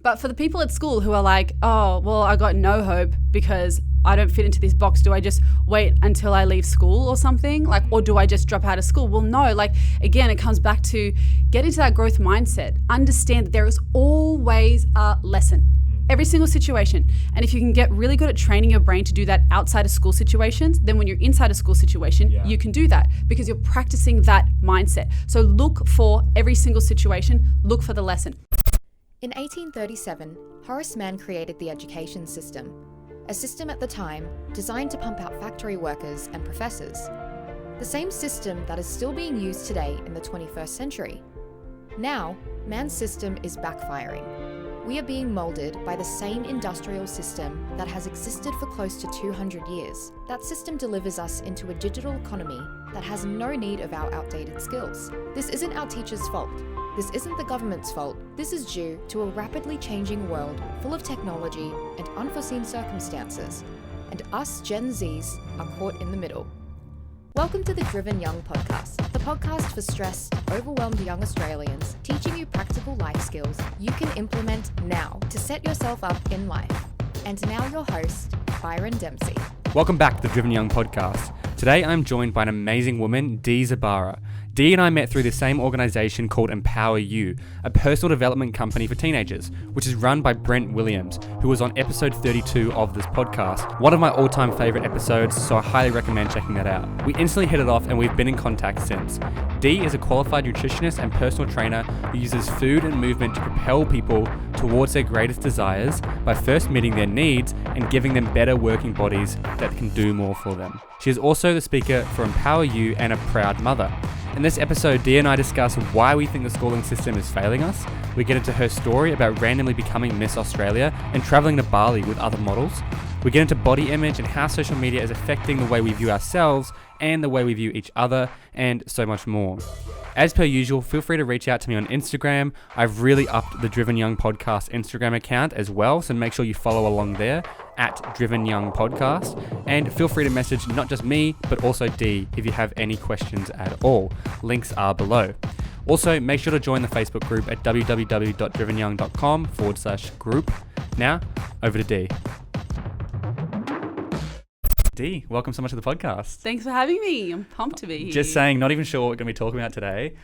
But for the people at school who are like, oh, well, I got no hope because I don't fit into this box. Do I just wait until I leave school or something? Like, or do I just drop out of school? Well, no, like, again, it comes back to get into that growth mindset. Understand that there is always a lesson. Every single situation. And if you can get really good at training your brain to do that outside of school situations, then when you're inside a school situation, you can do that because you're practicing that mindset. So look for every single situation, look for the lesson. In 1837, Horace Mann created the education system, a system at the time designed to pump out factory workers and professors. The same system that is still being used today in the 21st century. Now, Mann's system is backfiring. We are being moulded by the same industrial system that has existed for close to 200 years. That system delivers us into a digital economy that has no need of our outdated skills. This isn't our teachers' fault. This isn't the government's fault. This is due to a rapidly changing world full of technology and unforeseen circumstances. And us Gen Zs are caught in the middle. Welcome to the Driven Young podcast, the podcast for stressed, overwhelmed young Australians, teaching you practical life skills you can implement now to set yourself up in life. And now your host, Byron Dempsey. Welcome back to the Driven Young podcast. Today I'm joined by an amazing woman, Dee Zibara. Dee and I met through the same organisation called Empower You, a personal development company for teenagers, which is run by Brent Williams, who was on episode 32 of this podcast. One of my all-time favourite episodes, so I highly recommend checking that out. We instantly hit it off and we've been in contact since. Dee is a qualified nutritionist and personal trainer who uses food and movement to propel people towards their greatest desires by first meeting their needs and giving them better working bodies that can do more for them. She is also the speaker for Empower You and a proud mother. In this episode, Dee and I discuss why we think the schooling system is failing us. We get into her story about randomly becoming Miss Australia and travelling to Bali with other models. We get into body image and how social media is affecting the way we view ourselves and the way we view each other, and so much more. As per usual, feel free to reach out to me on Instagram. I've really upped the Driven Young Podcast Instagram account as well, so make sure you follow along there at Driven Young Podcast. And feel free to message not just me, but also Dee if you have any questions at all. Links are below. Also, make sure to join the Facebook group at www.drivenyoung.com/group. Now, over to Dee. Dee, welcome so much to the podcast. Thanks for having me. I'm pumped to be here. Just saying, not even sure what we're going to be talking about today.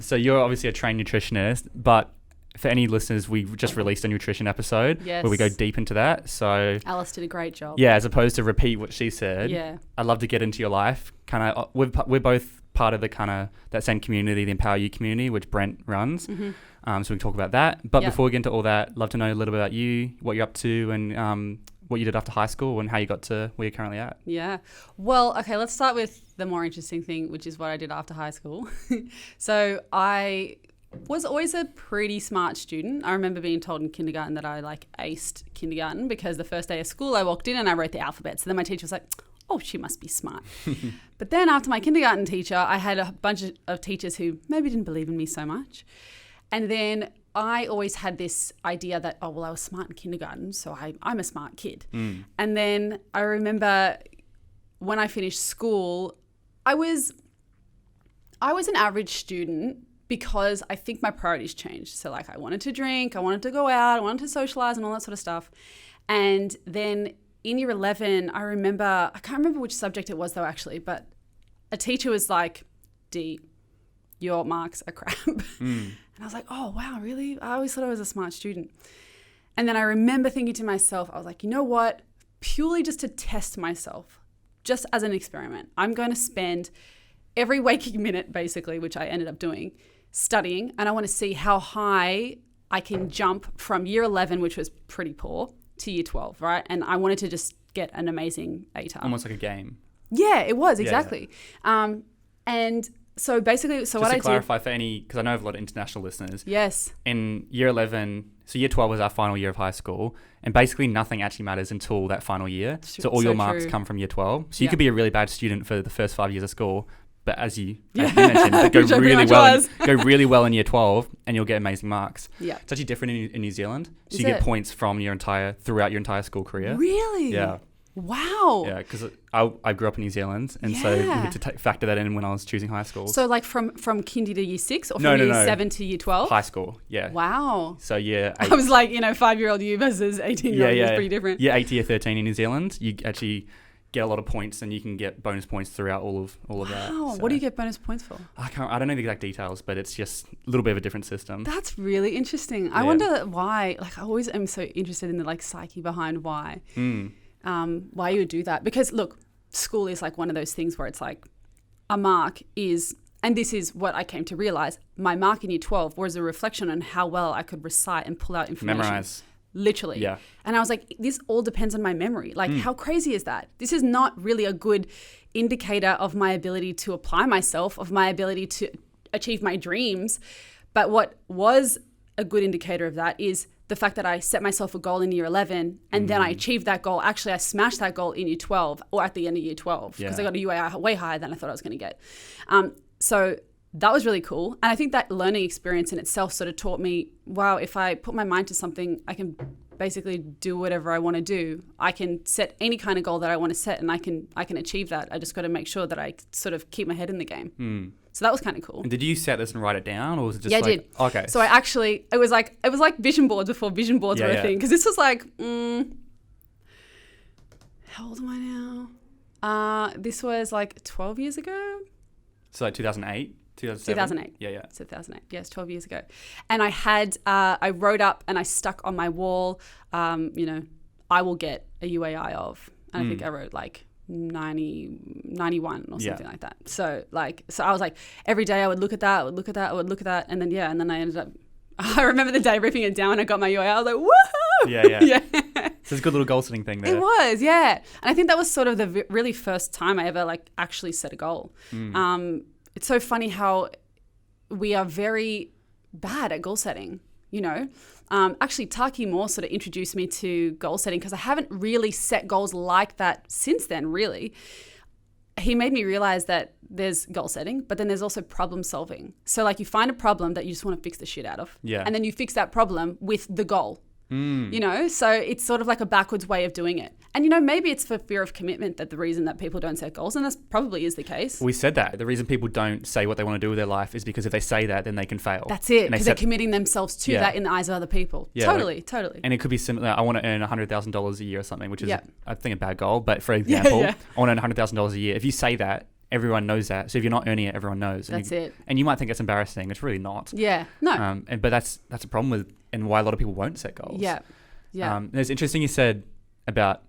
So you're obviously a trained nutritionist, but for any listeners, we just released a nutrition episode where we go deep into that. So Alice did a great job. Yeah, as opposed to repeat what she said. Yeah. I'd love to get into your life. We're both part of the that same community, the Empower You community, which Brent runs. Mm-hmm. So we can talk about that. But before we get into all that, love to know a little bit about you, what you're up to, and what you did after high school and how you got to where you're currently at. Yeah. Well, okay, let's start with the more interesting thing, which is what I did after high school. So I was always a pretty smart student. I remember being told in kindergarten that I aced kindergarten because the first day of school I walked in and I wrote the alphabet. So then my teacher was like, oh, she must be smart. But then after my kindergarten teacher, I had a bunch of teachers who maybe didn't believe in me so much. And then I always had this idea that, oh, well, I was smart in kindergarten, so I'm a smart kid. Mm. And then I remember when I finished school, I was an average student because I think my priorities changed. So I wanted to drink, I wanted to go out, I wanted to socialize and all that sort of stuff. And then in year 11, I can't remember which subject it was though actually, but a teacher was like, Dee, your marks are crap. Mm. And I was like, oh, wow, really? I always thought I was a smart student. And then I remember thinking to myself, I was like, you know what? Purely just to test myself, just as an experiment, I'm going to spend every waking minute, basically, which I ended up doing, studying. And I want to see how high I can jump from year 11, which was pretty poor, to year 12, right? And I wanted to just get an amazing ATAR. Almost like a game. Yeah, it was, exactly. Yeah. And so basically, just what I did... Just to clarify for any, because I know I have a lot of international listeners. Yes. In year 11, so year 12 was our final year of high school, and basically nothing actually matters until that final year. So all your marks come from year 12. So you could be a really bad student for the first 5 years of school, but as you mentioned, go really well in year 12, and you'll get amazing marks. Yeah. It's actually different in New Zealand. So you get points from throughout your entire school career. Really? Yeah. Wow. Yeah, because I grew up in New Zealand, and so we had to factor that in when I was choosing high schools. So like from kindy to year 6 or from No. year 7 to year 12? High school, yeah. Wow. So year 8. I was like, 5-year-old you versus 18-year-old you is pretty different. Year 8 to year 13 in New Zealand, you actually get a lot of points, and you can get bonus points throughout all of that. Wow. So What do you get bonus points for? I don't know the exact details, but it's just a little bit of a different system. That's really interesting. I wonder why. Like, I always am so interested in the like psyche behind why you would do that. Because look, school is like one of those things where it's like a mark is, and this is what I came to realize, my mark in year 12 was a reflection on how well I could recite and pull out information. Memorize. Literally. Yeah. And I was like, this all depends on my memory. Like, how crazy is that? This is not really a good indicator of my ability to apply myself, of my ability to achieve my dreams. But what was a good indicator of that is the fact that I set myself a goal in year 11 and then I achieved that goal. Actually, I smashed that goal in year 12 or at the end of year 12 because I got a UAI way higher than I thought I was going to get. So that was really cool. And I think that learning experience in itself sort of taught me, wow, if I put my mind to something, I can basically do whatever I want to do. I can set any kind of goal that I want to set, and I can achieve that. I just got to make sure that I sort of keep my head in the game. So that was kind of cool. And did you set this and write it down, or was it just I did. Okay. So it was like vision boards before vision boards were a thing. Because this was like, how old am I now? This was like 12 years ago. So like 2008? 2008. Yeah. 2008. Yes, 12 years ago. And I had, I wrote up and I stuck on my wall, I will get a UAI of, and I think I wrote like 91 or something like that. So I was like, every day I would look at that, and then I ended up, I remember the day ripping it down and I got my UAI. I was like, woohoo! Yeah. So it's a good little goal setting thing there. It was, yeah. And I think that was sort of the really first time I ever like actually set a goal. It's so funny how we are very bad at goal setting, Actually, Taki Moore sort of introduced me to goal setting because I haven't really set goals like that since then, really. He made me realize that there's goal setting, but then there's also problem solving. So like you find a problem that you just want to fix the shit out of. Yeah. And then you fix that problem with the goal. So it's sort of like a backwards way of doing it. And, maybe it's for fear of commitment that the reason that people don't set goals, and that probably is the case. We said that. The reason people don't say what they want to do with their life is because if they say that, then they can fail. That's it, because they're committing themselves to that in the eyes of other people. Yeah, totally. And it could be similar. I want to earn $100,000 a year or something, which is, I think, a bad goal. But for example, I want to earn $100,000 a year. If you say that, everyone knows that. So if you're not earning it, everyone knows. That's it. And you might think it's embarrassing. It's really not. Yeah. No. But that's a problem with, and why a lot of people won't set goals. Yeah. Yeah. It's interesting you said about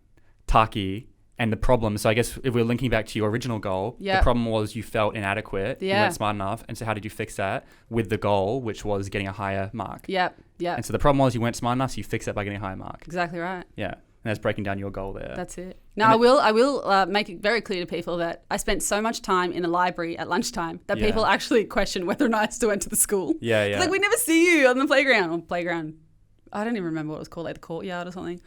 Taki and the problem. So I guess if we're linking back to your original goal, the problem was you felt inadequate. You weren't smart enough. And so how did you fix that with the goal, which was getting a higher mark? Yeah. And so the problem was you weren't smart enough, so you fixed that by getting a higher mark. Exactly right. Yeah. And that's breaking down your goal there. That's it. Now, I will make it very clear to people that I spent so much time in the library at lunchtime that people actually question whether or not I still went to the school. Yeah. It's like, we never see you on the playground. I don't even remember what it was called, like the courtyard or something.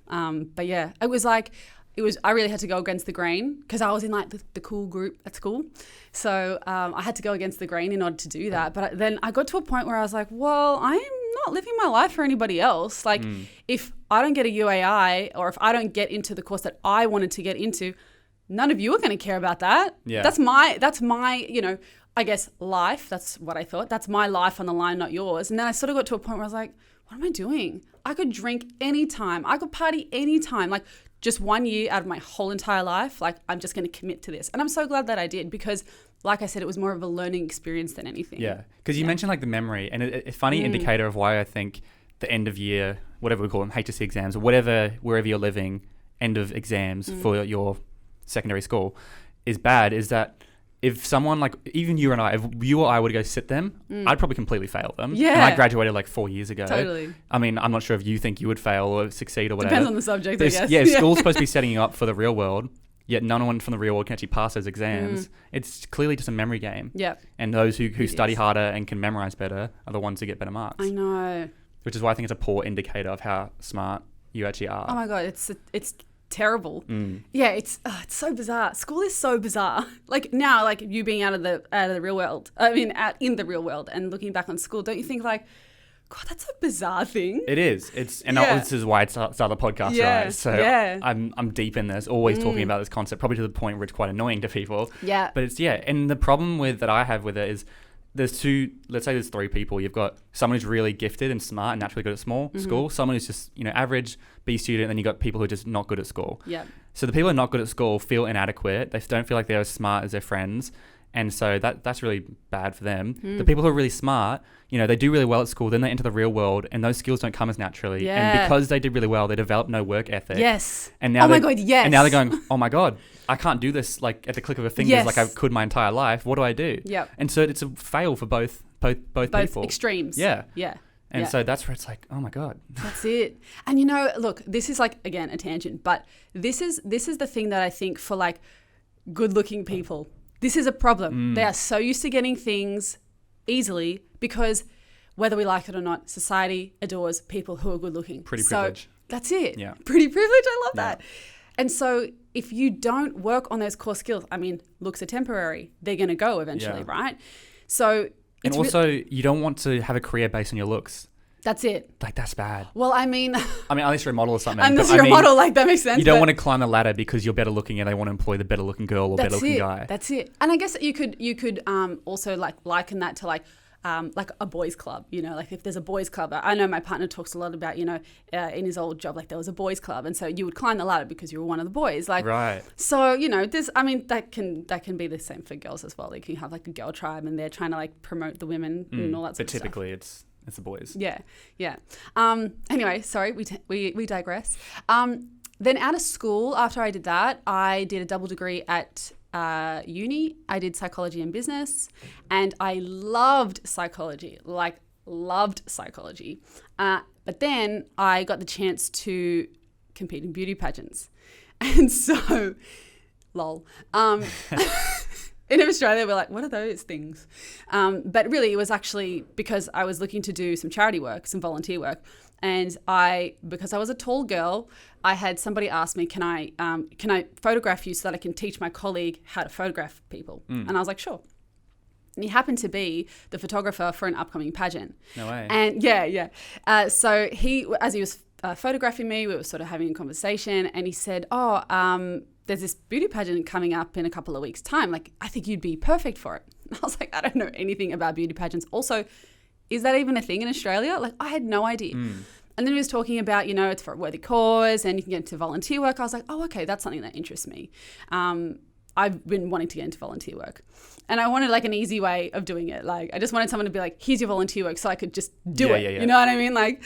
But yeah, I really had to go against the grain because I was in like the cool group at school. So I had to go against the grain in order to do that. But then I got to a point where I was like, well, I'm not living my life for anybody else. Like if I don't get a UAI or if I don't get into the course that I wanted to get into, none of you are going to care about that. Yeah. That's my, I guess life. That's what I thought. That's my life on the line, not yours. And then I sort of got to a point where I was like, what am I doing? I could drink anytime. I could party anytime. Like just 1 year out of my whole entire life, like I'm just going to commit to this. And I'm so glad that I did because like I said, it was more of a learning experience than anything. Yeah. Because you mentioned like the memory and a funny indicator of why I think the end of year, whatever we call them, HSC exams or whatever, wherever you're living, end of exams for your secondary school is bad is that if someone like, even you and I, if you or I were to go sit them, I'd probably completely fail them. Yeah. And I graduated like 4 years ago. Totally. I mean, I'm not sure if you think you would fail or succeed or whatever. Depends on the subject, I guess. Yeah, school's supposed to be setting you up for the real world, yet no one from the real world can actually pass those exams. It's clearly just a memory game. Yeah. And those who study harder and can memorize better are the ones who get better marks. I know. Which is why I think it's a poor indicator of how smart you actually are. Oh my God, it's terrible. Yeah, it's so bizarre. School is so bizarre. Like now, like you being out of the real world. I mean, out in the real world and looking back on school, don't you think like, God, that's a bizarre thing. It is. This is why I started the podcast, Yeah. right? So I'm deep in this, always talking about this concept, probably to the point where it's quite annoying to people. Yeah. But and the problem that I have with it is let's say there's three people. You've got someone who's really gifted and smart and naturally good at school, someone who's just, average B student, and then you got people who are just not good at school. Yeah. So the people who are not good at school feel inadequate. They don't feel like they're as smart as their friends. And so that's really bad for them. The people who are really smart, they do really well at school, then they enter the real world and those skills don't come as naturally. Yeah. And because they did really well, they develop no work ethic. Yes. And now my God, yes. And now they're going, oh my God, I can't do this like at the click of a finger like I could my entire life. What do I do? Yep. And so it's a fail for both people. Extremes. Yeah. Yeah. And so that's where it's like, oh my God. That's it. And look, this is like, again, a tangent, but this is the thing that I think for like good looking people, this is a problem. They are so used to getting things easily because whether we like it or not, society adores people who are good looking. Pretty privilege. That's it. Yeah. Pretty privilege. I love that. And so if you don't work on those core skills, looks are temporary. They're going to go eventually, right? So and also you don't want to have a career based on your looks. That's it. Like, that's bad. Well, unless you're a model or something. Unless you're a model, like, that makes sense. You don't want to climb the ladder because you're better looking and they want to employ the better looking girl or better looking guy. That's it. And I guess you could also like liken that to like a boys club, like if there's a boys club. I know my partner talks a lot about, in his old job, like there was a boys club. And so you would climb the ladder because you were one of the boys. Like, right. So, there's, that can be the same for girls as well. They can have like a girl tribe and they're trying to like promote the women and all that sort of stuff. But typically it's the boys. Yeah. Anyway, sorry, we digress. Then out of school, after I did that, I did a double degree at uni. I did psychology and business, and I loved psychology. But then I got the chance to compete in beauty pageants, and so, lol. In Australia, we're like, what are those things? But really, it was actually because I was looking to do some charity work, some volunteer work. And because I was a tall girl, I had somebody ask me, can I photograph you so that I can teach my colleague how to photograph people? And I was like, sure. And he happened to be the photographer for an upcoming pageant. No way. And yeah. So as he was photographing me, we were sort of having a conversation, and he said, there's this beauty pageant coming up in a couple of weeks' time. Like, I think you'd be perfect for it. And I was like, I don't know anything about beauty pageants. Also, is that even a thing in Australia? Like, I had no idea. And then he was talking about, it's for a worthy cause and you can get into volunteer work. I was like, oh, okay, that's something that interests me. I've been wanting to get into volunteer work. And I wanted like an easy way of doing it. Like, I just wanted someone to be like, here's your volunteer work, so I could just do it. Yeah. You know what I mean? Like,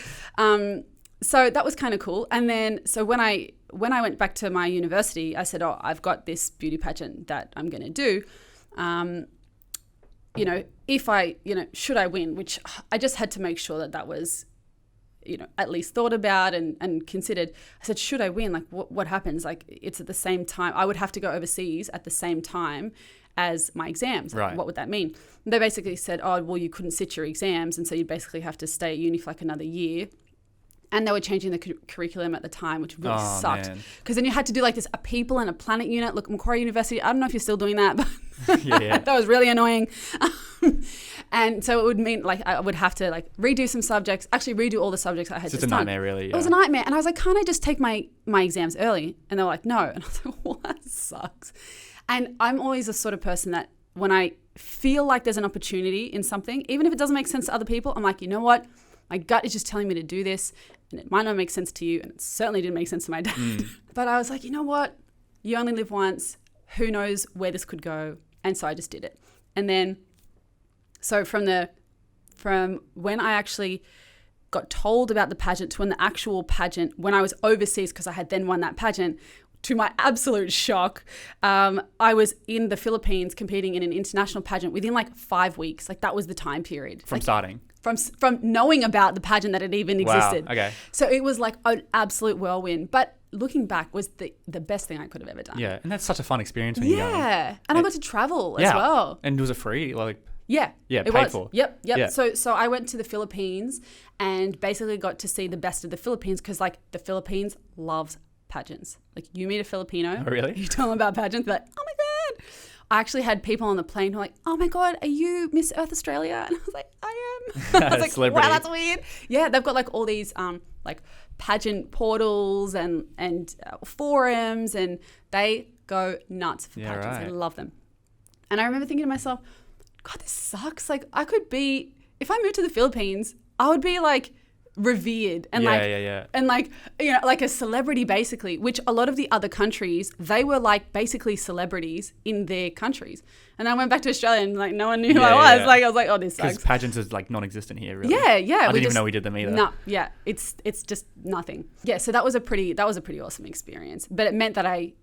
so that was kind of cool. And then, so when I went back to my university, I said, I've got this beauty pageant that I'm going to do. If I, should I win, which I just had to make sure that was, at least thought about and considered. I said, should I win? Like, what happens? Like, it's at the same time. I would have to go overseas at the same time as my exams. Like, right. What would that mean? And they basically said, you couldn't sit your exams. And so you'd basically have to stay at uni for like another year. And they were changing the curriculum at the time, which really sucked. Because then you had to do like this, a people and a planet unit. Look, Macquarie University, I don't know if you're still doing that, but that was really annoying. And so it would mean like I would have to like redo some subjects, actually redo all the subjects I had just done. It's a nightmare, really. Yeah. It was a nightmare. And I was like, can't I just take my exams early? And they were like, no. And I was like, well, that sucks. And I'm always the sort of person that when I feel like there's an opportunity in something, even if it doesn't make sense to other people, I'm like, you know what? My gut is just telling me to do this, and it might not make sense to you, and it certainly didn't make sense to my dad. But I was like, you know what? You only live once. Who knows where this could go? And so I just did it. And then, so from when I actually got told about the pageant to when the actual pageant, when I was overseas, because I had then won that pageant, to my absolute shock, I was in the Philippines competing in an international pageant within like 5 weeks. Like, that was the time period. From starting? From knowing about the pageant that it even existed. Wow, okay. So it was like an absolute whirlwind. But looking back was the best thing I could have ever done. Yeah, and that's such a fun experience when you're young. Yeah, and I got to travel as well. And was it free? Yeah, it paid for. Yep. Yeah. So I went to the Philippines and basically got to see the best of the Philippines because like the Philippines loves pageants. Like, you meet a Filipino, oh, really? You tell them about pageants, they're like, oh my God. I actually had people on the plane who were like, oh my God, are you Miss Earth Australia? And I was like, I am. I was like, Celebrity. wow, that's weird. Yeah, they've got like all these like pageant portals and forums, and they go nuts for pageants. I love them. And I remember thinking to myself, God, this sucks. Like I could be, if I moved to the Philippines, I would be like revered and and like, you know, like a celebrity basically, which a lot of the other countries, they were like basically celebrities in their countries. And I went back to Australia and like no one knew who I was. Yeah. Like I was like, oh, this sucks. Because pageants is like non-existent here, really. Yeah. I didn't even know we did them either. No, yeah. It's just nothing. Yeah, so that was a pretty awesome experience. But it meant that I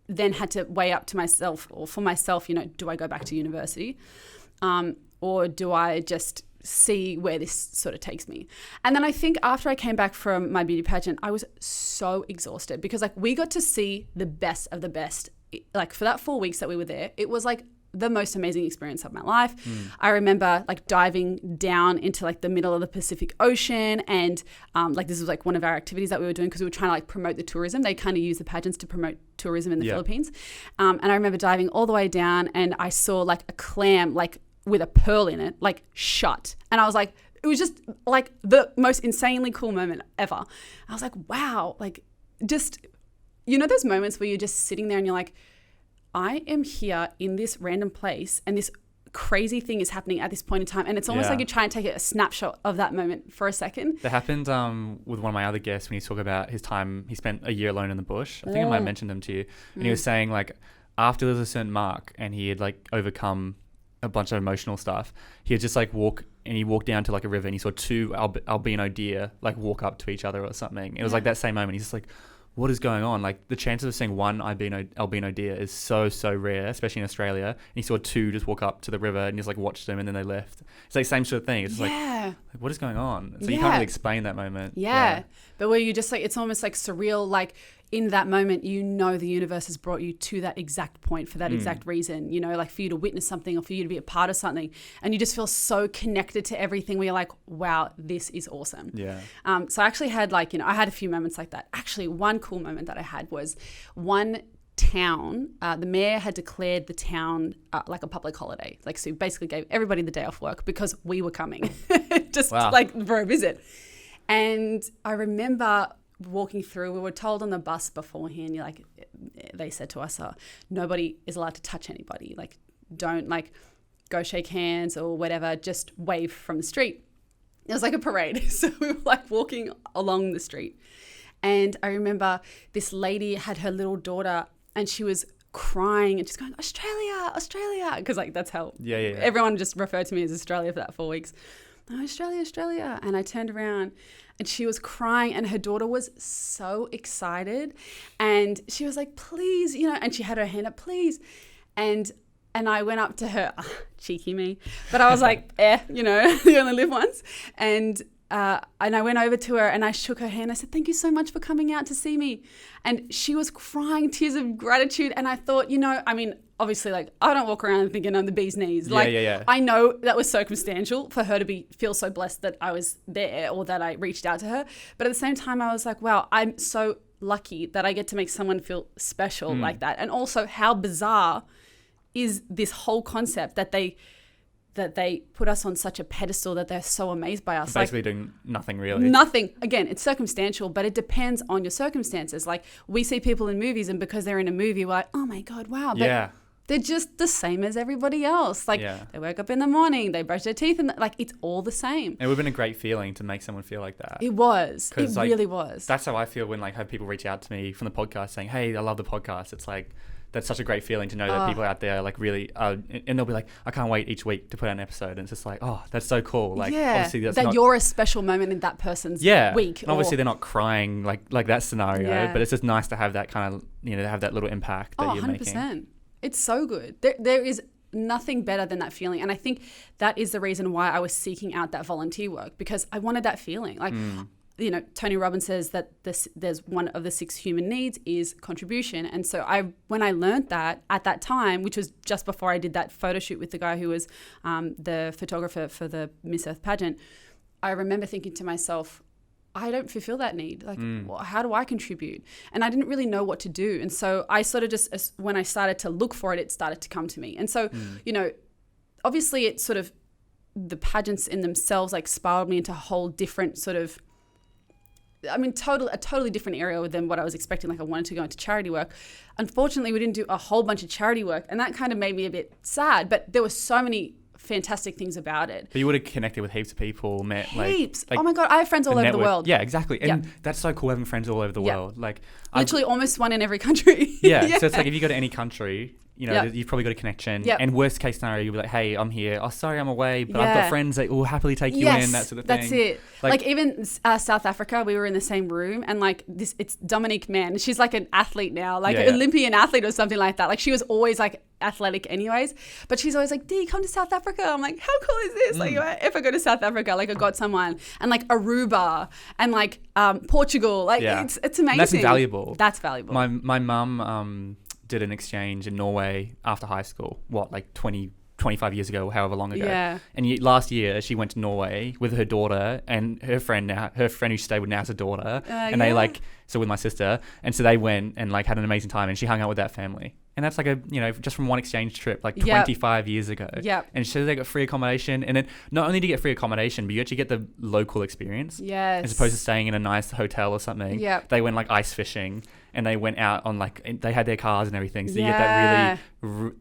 then had to weigh up to myself, or for myself, you know, do I go back to university? Or do I just see where this sort of takes me? And then I think after I came back from my beauty pageant, I was so exhausted because like we got to see the best of the best. Like for that 4 weeks that we were there, it was like the most amazing experience of my life. I remember like diving down into like the middle of the Pacific Ocean, and like this was like one of our activities that we were doing because we were trying to like promote the tourism. They kind of use the pageants to promote tourism in the Philippines. And I remember diving all the way down, and I saw like a clam like with a pearl in it, like shut. And I was like, it was just like the most insanely cool moment ever. I was like, wow, like just, you know, those moments where you're just sitting there and you're like, I am here in this random place and this crazy thing is happening at this point in time. And it's almost like you're trying to take a snapshot of that moment for a second. That happened with one of my other guests when he talked about his time. He spent a year alone in the bush. I think I might have mentioned them to you. And he was saying like after there was a certain mark and he had like overcome a bunch of emotional stuff, he would just like walk down to like a river and he saw two albino deer like walk up to each other or something. It was like that same moment. He's just like, what is going on? Like the chances of seeing one albino deer is so rare, especially in Australia. And he saw two just walk up to the river and just like watched them and then they left. It's like same sort of thing. It's just like what is going on? So you can't really explain that moment. Yeah. But where you just like, it's almost like surreal, like in that moment, you know, the universe has brought you to that exact point for that exact reason, you know, like for you to witness something or for you to be a part of something. And you just feel so connected to everything where you're like, wow, this is awesome. Yeah. So I actually had like, you know, I had a few moments like that. Actually, one cool moment that I had was one town, the mayor had declared the town like a public holiday. Like, so basically gave everybody the day off work because we were coming just like for a visit. And I remember walking through, we were told on the bus beforehand, you're like, they said to us, nobody is allowed to touch anybody. Like, don't like go shake hands or whatever, just wave from the street. It was like a parade. So we were like walking along the street. And I remember this lady had her little daughter and she was crying and just going, Australia, Australia. Because like, that's how everyone just referred to me as Australia for that 4 weeks. Oh, Australia, Australia. And I turned around and she was crying and her daughter was so excited. And she was like, please, you know, and she had her hand up, please. And I went up to her, cheeky me, but I was like, you know, you only live once. And I went over to her and I shook her hand. I said, thank you so much for coming out to see me. And she was crying tears of gratitude. And I thought, you know, I mean, obviously, like, I don't walk around thinking I'm the bee's knees. Like, I know that was circumstantial for her to feel so blessed that I was there or that I reached out to her. But at the same time, I was like, wow, I'm so lucky that I get to make someone feel special like that. And also, how bizarre is this whole concept that they put us on such a pedestal that they're so amazed by us. Basically doing nothing really. Nothing. Again, it's circumstantial, but it depends on your circumstances. Like we see people in movies and because they're in a movie, we're like, oh my God, wow. But they're just the same as everybody else. Like they wake up in the morning, they brush their teeth and like it's all the same. It would have been a great feeling to make someone feel like that. It was. It like, really was. That's how I feel when like have people reach out to me from the podcast saying, hey, I love the podcast. It's like, that's such a great feeling to know that people out there like really and they'll be like, I can't wait each week to put out an episode. And it's just like, oh, that's so cool. Like obviously that's that you're a special moment in that person's week. And obviously they're not crying like that scenario, but it's just nice to have that kind of, you know, to have that little impact that you're 100%. Making. It's so good. There is nothing better than that feeling. And I think that is the reason why I was seeking out that volunteer work, because I wanted that feeling. Like, you know, Tony Robbins says that there's one of the 6 human needs is contribution. And so when I learned that at that time, which was just before I did that photo shoot with the guy who was the photographer for the Miss Earth pageant, I remember thinking to myself, I don't fulfill that need. Like, how do I contribute? And I didn't really know what to do. And so I sort of just, when I started to look for it, it started to come to me. And so, you know, obviously it's sort of the pageants in themselves like spiraled me into a whole different sort of, I mean, a totally different area than what I was expecting. Like I wanted to go into charity work. Unfortunately, we didn't do a whole bunch of charity work, and that kind of made me a bit sad, but there were so many fantastic things about it. But you would have connected with heaps of people, met heaps. Like oh my God, I have friends all over network. the world. Yeah, exactly. And that's so cool having friends all over the world. Like literally almost one in every country. Yeah, so it's like if you go to any country, you know, Yep. you've probably got a connection. Yep. And worst case scenario, you'll be like, hey, I'm here. Oh, sorry, I'm away, but I've got friends that will happily take you in, that sort of thing. That's it. Like even South Africa, we were in the same room, and like this, it's Dominique Mann. She's like an athlete now, like an Olympian athlete or something like that. Like she was always like athletic anyways, but she's always like, Dee, come to South Africa. I'm like, how cool is this? Like if I go to South Africa, like I got someone, and like Aruba and like Portugal, like it's amazing. And that's invaluable. That's valuable. My mum did an exchange in Norway after high school, like 25 years ago, however long ago. Yeah. And last year she went to Norway with her daughter and her friend who stayed with now has a daughter. And they so with my sister. And so they went and like had an amazing time, and she hung out with that family. And that's like just from one exchange trip, like 25 years ago. Yep. And so they got free accommodation. And then not only do you get free accommodation, but you actually get the local experience. Yes. As opposed to staying in a nice hotel or something. Yep. They went like ice fishing, and they went out on they had their cars and everything. So you get that really,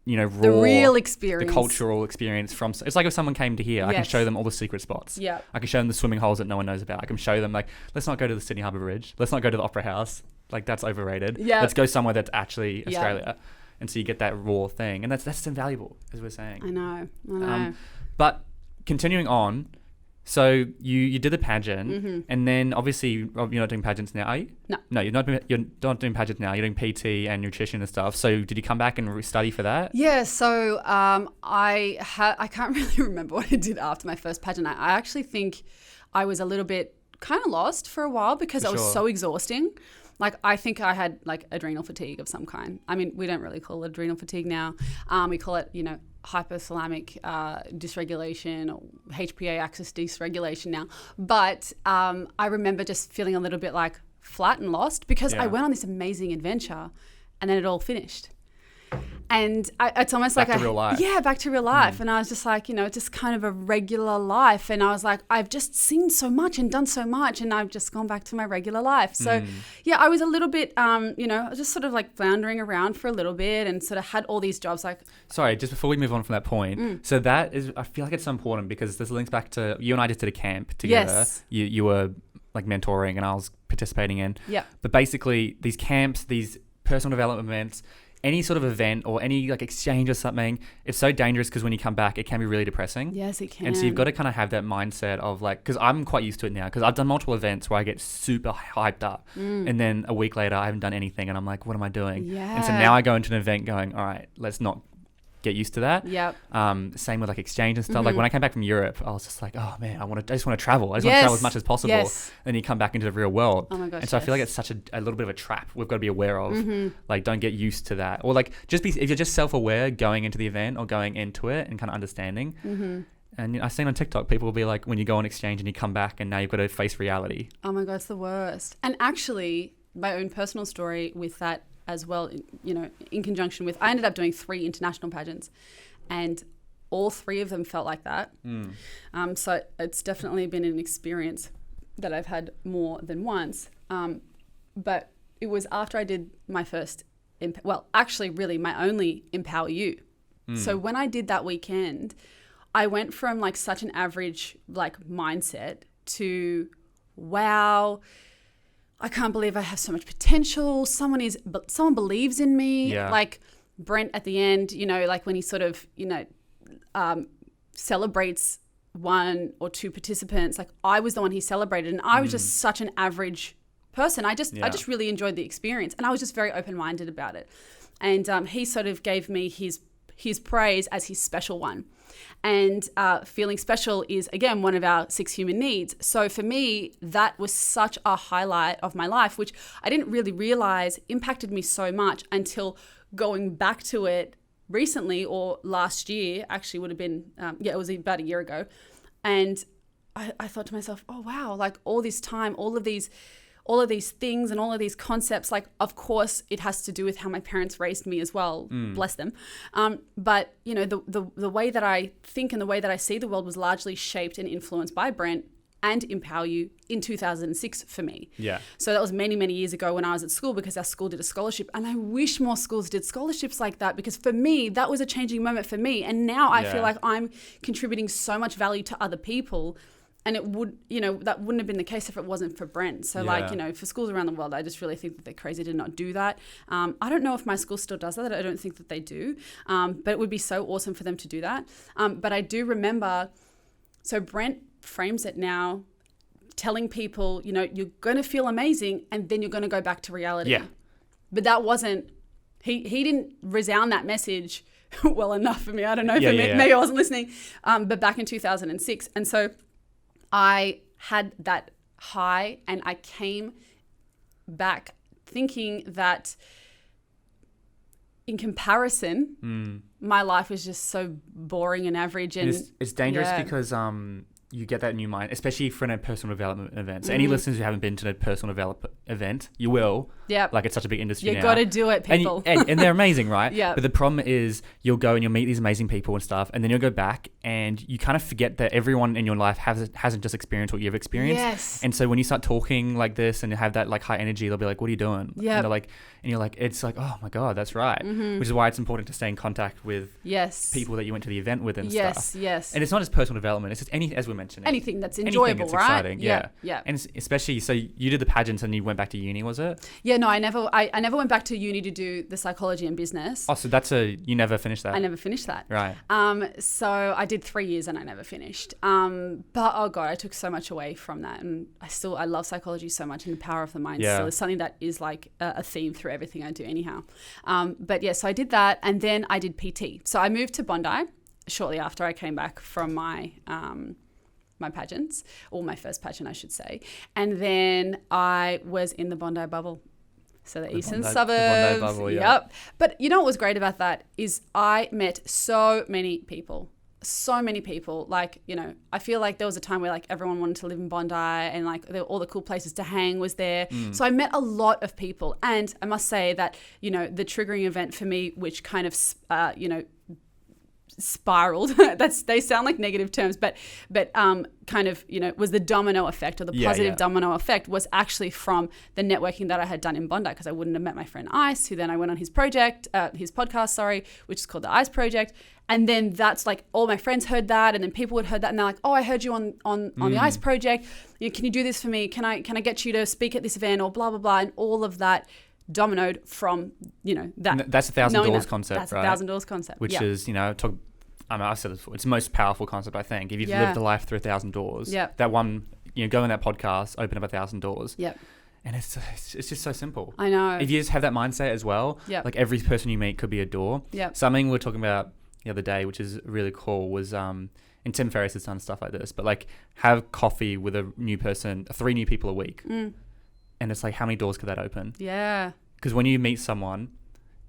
raw, the real experience, the cultural experience from. It's like if someone came to here, I can show them all the secret spots. Yeah. I can show them the swimming holes that no one knows about. I can show them like, let's not go to the Sydney Harbour Bridge. Let's not go to the Opera House. Like that's overrated. Yeah. Let's go somewhere that's actually Australia. And so you get that raw thing, and that's invaluable, as we're saying. I know. But continuing on, so you did the pageant, and then obviously you're not doing pageants now, are you? No, you're not doing pageants now. You're doing PT and nutrition and stuff. So did you come back and study for that? Yeah. So I can't really remember what I did after my first pageant. I actually think I was a little bit kind of lost for a while because it was so exhausting. Like, I think I had like adrenal fatigue of some kind. I mean, we don't really call it adrenal fatigue now. We call it, hypothalamic dysregulation or HPA axis dysregulation now. But I remember just feeling a little bit like flat and lost because I went on this amazing adventure and then it all finished. And it's almost back to real life. Yeah, back to real life. And I was just like, just kind of a regular life. And I was like, I've just seen so much and done so much, and I've just gone back to my regular life. So, I was a little bit, just sort of like floundering around for a little bit and sort of had all these jobs. Like, sorry, just before we move on from that point. So that is, I feel like it's so important because this links back to you and I just did a camp together. Yes. You were like mentoring and I was participating in. Yeah. But basically, these camps, these personal development events, any sort of event or any like exchange or something, it's so dangerous because when you come back, it can be really depressing. Yes, it can. And so you've got to kind of have that mindset of like, because I'm quite used to it now because I've done multiple events where I get super hyped up and then a week later I haven't done anything and I'm like, what am I doing? Yeah. And so now I go into an event going, all right, let's not get used to that. Yep. Same with like exchange and stuff. Like when I came back from Europe, I was just like, oh man, I just want to travel. I just want to travel as much as possible. Yes. And you come back into the real world. Oh my gosh. And so I feel like it's such a little bit of a trap we've got to be aware of. Like, don't get used to that. Or like, if you're just self-aware going into the event or going into it and kind of understanding. And I've seen on TikTok, people will be like, when you go on exchange and you come back and now you've got to face reality. Oh my God, it's the worst. And actually, my own personal story with that as well, in conjunction with, I ended up doing 3 international pageants and all 3 of them felt like that. So it's definitely been an experience that I've had more than once. But it was after I did my first, my only Empower You. So when I did that weekend, I went from like such an average like mindset to, wow, I can't believe I have so much potential. Someone believes in me. Yeah. Like Brent at the end, like when he sort of, celebrates 1 or 2 participants, like I was the one he celebrated and I was just such an average person. I just really enjoyed the experience and I was just very open-minded about it. And he sort of gave me his praise as his special one. And feeling special is, again, one of our 6 human needs. So for me, that was such a highlight of my life, which I didn't really realize impacted me so much until going back to it recently, or last year, actually would have been, it was about a year ago. And I thought to myself, oh, wow, like all this time, all of these things and all of these concepts, like, of course, it has to do with how my parents raised me as well, bless them. But, you know, the way that I think and the way that I see the world was largely shaped and influenced by Brent and Empower You in 2006 for me. Yeah. So that was many, many years ago when I was at school, because our school did a scholarship. And I wish more schools did scholarships like that, because for me, that was a changing moment for me. And now I feel like I'm contributing so much value to other people. And it would, you know, that wouldn't have been the case if it wasn't for Brent. So like, you know, for schools around the world, I just really think that they're crazy to not do that. I don't know if my school still does that. I don't think that they do. But it would be so awesome for them to do that. But I do remember, so Brent frames it now, telling people, you know, you're going to feel amazing and then you're going to go back to reality. Yeah. But that wasn't, he didn't resound that message well enough for me. I don't know, maybe I wasn't listening. But back in 2006. And so I had that high and I came back thinking that in comparison, my life was just so boring and average. And it's dangerous because you get that new mind, especially for a personal development event. So any listeners who haven't been to a personal development event, you will. Yeah. Like, it's such a big industry now. You got to do it, people. And they're amazing, right? Yeah. But the problem is you'll go and you'll meet these amazing people and stuff, and then you'll go back and you kind of forget that everyone in your life hasn't just experienced what you've experienced. Yes. And so when you start talking like this and have that like high energy, they'll be like, what are you doing? Yeah. And they're like, and you're like, it's like, oh my God, that's right. Which is why it's important to stay in contact with people that you went to the event with and stuff. Yes. And it's not just personal development. It's just as we mentioned. Anything that's enjoyable, that's right? Exciting. Yeah. And it's especially, so you did the pageants and you went back to uni, was it? Yeah, no, I never went back to uni to do the psychology and business. Oh, so you never finished that? I never finished that. Right. So I did 3 years and I never finished. But oh God, I took so much away from that. And I love psychology so much, and the power of the mind. So it's something that is like a theme through everything I do anyhow. But yeah, so I did that, and then I did PT. So I moved to Bondi shortly after I came back from my pageants, or my first pageant, I should say. And then I was in the Bondi bubble. So the eastern suburbs. The Bondi bubble, yeah. Yep. But you know what was great about that is I met so many people. Like, you know, I feel like there was a time where like everyone wanted to live in Bondi, and like all the cool places to hang was there. So I met a lot of people. And I must say that, you know, the triggering event for me, which kind of, spiraled, they sound like negative terms, but kind of, you know, was the domino effect, or the positive domino effect was actually from the networking that I had done in Bondi, because I wouldn't have met my friend Ice, who then I went on his podcast, which is called the Ice Project. And then that's like all my friends heard that, and then people would heard that, and they're like, oh, I heard you on the Ice Project. You know, can you do this for me? Can I get you to speak at this event, or blah, blah, blah. And all of that dominoed from, you know, that. And that's $1,000 concept, that's right? That's $1,000 concept. Which is, you know, I've said this before, it's the most powerful concept, I think. If you've lived a life through 1,000 doors, that one, you know, go in that podcast, open up 1,000 doors. Yep. And it's just so simple. I know. If you just have that mindset as well, like every person you meet could be a door. Yep. Something we were talking about the other day, which is really cool, was, and Tim Ferriss has done stuff like this, but like have coffee with a new person, 3 new people a week. And it's like, how many doors could that open? Yeah. Because when you meet someone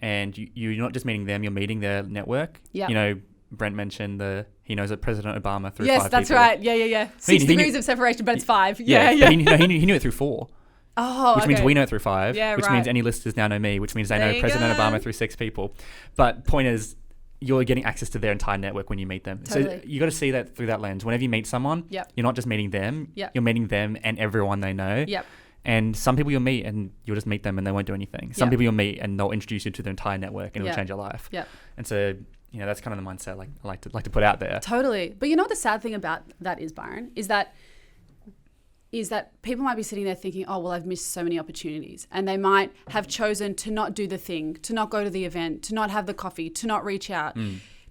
and you're not just meeting them, you're meeting their network. Yeah. You know, Brent mentioned he knows that President Obama through 5 people. Yes, that's right. Yeah. 6 degrees of separation, but it's 5. Yeah. But he knew it through 4. Oh, which means we know it through 5. Yeah, which means any listeners now know me, which means they know President Obama through 6 people. But point is, you're getting access to their entire network when you meet them. Totally. So you got to see that through that lens. Whenever you meet someone, you're not just meeting them. You're meeting them and everyone they know. Yep. And some people you'll meet and you'll just meet them and they won't do anything. Some people you'll meet and they'll introduce you to their entire network and it'll change your life. Yep. And so, you know, that's kind of the mindset I like to put out there. Totally. But you know what the sad thing about that is, Byron, is that people might be sitting there thinking, oh, well, I've missed so many opportunities. And they might have chosen to not do the thing, to not go to the event, to not have the coffee, to not reach out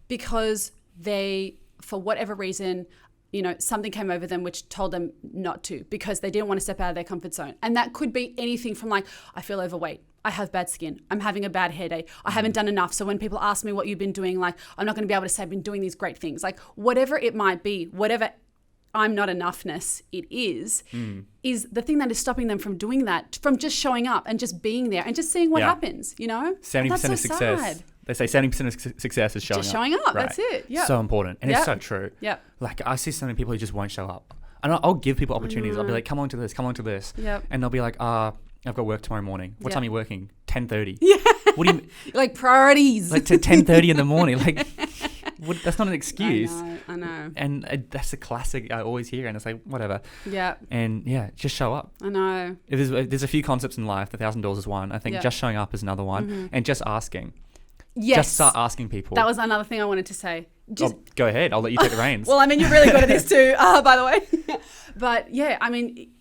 because they, for whatever reason, you know, something came over them which told them not to, because they didn't want to step out of their comfort zone. And that could be anything from like, I feel overweight, I have bad skin, I'm having a bad hair day, I haven't done enough. So when people ask me what you've been doing, like, I'm not going to be able to say I've been doing these great things. Like, whatever it might be, whatever I'm not enoughness it is the thing that is stopping them from doing that, from just showing up and just being there and just seeing what happens, you know? 70% of success. Sad. They say 70% of success is showing up. Just showing up, right. That's it. Yeah. So important. And it's so true. Yeah. Like, I see so many people who just won't show up. And I'll give people opportunities. I'll be like, come on to this. Yep. And they'll be like, I've got work tomorrow morning. What time are you working? 10:30. Yeah. What do you like priorities? like to 10:30 in the morning? Like, that's not an excuse. I know. And that's a classic I always hear, and it's like, whatever. Yeah. And yeah, just show up. I know. There's a few concepts in life. The $1,000 is one. I think just showing up is another one, and just asking. Yes. Just start asking people. That was another thing I wanted to say. Just go ahead. I'll let you take the reins. Well, I mean, you're really good at this too, by the way. But yeah, I mean,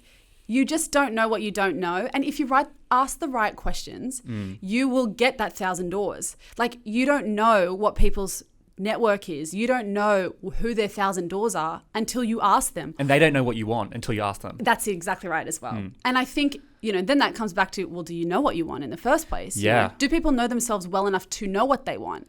you just don't know what you don't know. And if you ask the right questions, you will get that 1,000 doors. Like, you don't know what people's network is. You don't know who their 1,000 doors are until you ask them. And they don't know what you want until you ask them. That's exactly right as well. And I think, then that comes back to, well, do you know what you want in the first place? Yeah. Do people know themselves well enough to know what they want?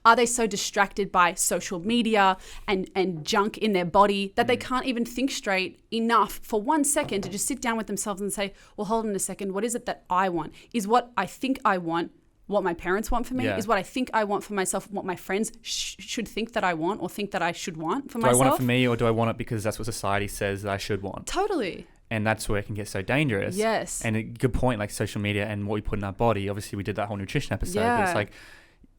Are they so distracted by social media and junk in their body that they can't even think straight enough for 1 second to just sit down with themselves and say, well, hold on a second. What is it that I want? Is what I think I want what my parents want for me? Is what I think I want for myself what my friends should think that I want or think that I should want for myself? Do I want it for me, or do I want it because that's what society says that I should want? Totally. And that's where it can get so dangerous. Yes. And a good point, like social media and what we put in our body. Obviously, we did that whole nutrition episode. Yeah. But it's like,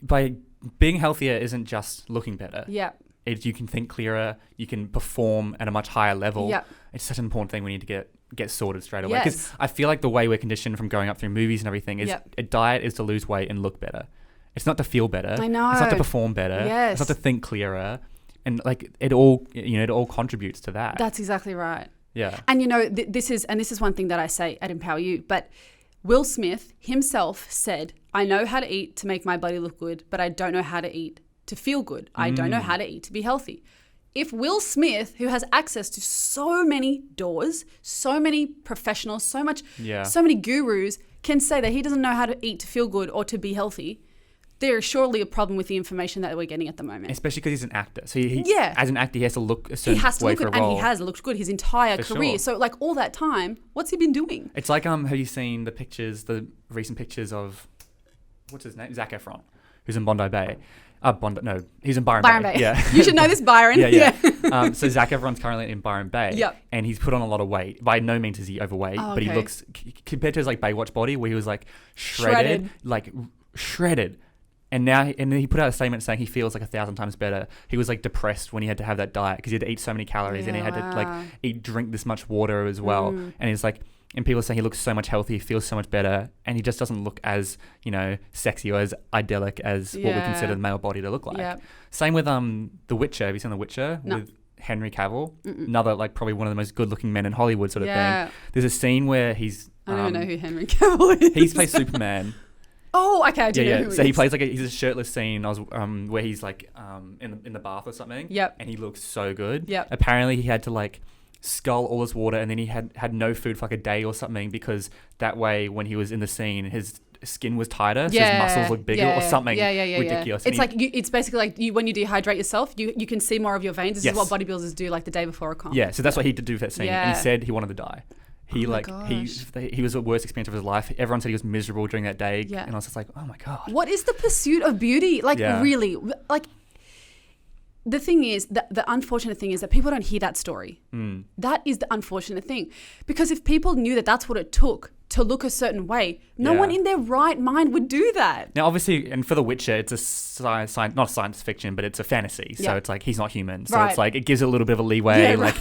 by being healthier isn't just looking better. Yeah. You can think clearer. You can perform at a much higher level. Yeah. It's such an important thing we need to get sorted straight away. Because Yes. I feel like the way we're conditioned from growing up through movies and everything is a diet is to lose weight and look better. It's not to feel better. I know. It's not to perform better. Yes. It's not to think clearer. And like it all contributes to that. That's exactly right. Yeah. And this is one thing that I say at Empower You, but Will Smith himself said, I know how to eat to make my body look good, but I don't know how to eat to feel good. I don't know how to eat to be healthy. If Will Smith, who has access to so many doors, so many professionals, so many gurus, can say that he doesn't know how to eat to feel good or to be healthy, there is surely a problem with the information that we're getting at the moment. Especially because he's an actor. So he as an actor, he has to look a certain He has to way look for good, a role. and he has looked good his entire career. Sure. So like all that time, what's he been doing? It's like have you seen the recent pictures of what's his name? Zac Efron, who's in Bondi Bay. He's in Byron Bay. Yeah. You should know this, Byron. yeah. So Zac Efron's currently in Byron Bay. Yep. And he's put on a lot of weight. By no means is he overweight, but he looks compared to his like Baywatch body where he was like shredded. And now he put out a statement saying he feels like 1,000 times better. He was like depressed when he had to have that diet because he had to eat so many calories and he had to like drink this much water as well. And he's like, and people are saying he looks so much healthier, he feels so much better, and he just doesn't look as sexy or as idyllic as what we consider the male body to look like. Yep. Same with The Witcher. Have you seen The Witcher with Henry Cavill? Another like probably one of the most good-looking men in Hollywood sort of thing. There's a scene where he's I don't even know who Henry Cavill is. He plays Superman. Oh, okay. I do know who So he he is. plays he's a shirtless scene where he's like in the bath or something. Yep. And he looks so good. Yep. Apparently he had to like scull all this water and then he had no food for like a day or something because that way when he was in the scene his skin was tighter, so his muscles looked bigger or something ridiculous. It's it's basically like when you dehydrate yourself, you can see more of your veins. This is what bodybuilders do like the day before a comp. Yeah, so that's what he did do for that scene. Yeah. And he said he wanted to die. He was the worst experience of his life. Everyone said he was miserable during that day. Yeah. And I was just like, oh my God. What is the pursuit of beauty? Like really, like the thing is, the unfortunate thing is that people don't hear that story. That is the unfortunate thing. Because if people knew that that's what it took to look a certain way, no one in their right mind would do that. Now, obviously, and for The Witcher, it's a not science fiction, but it's a fantasy. So it's like he's not human. So it's like it gives it a little bit of a leeway.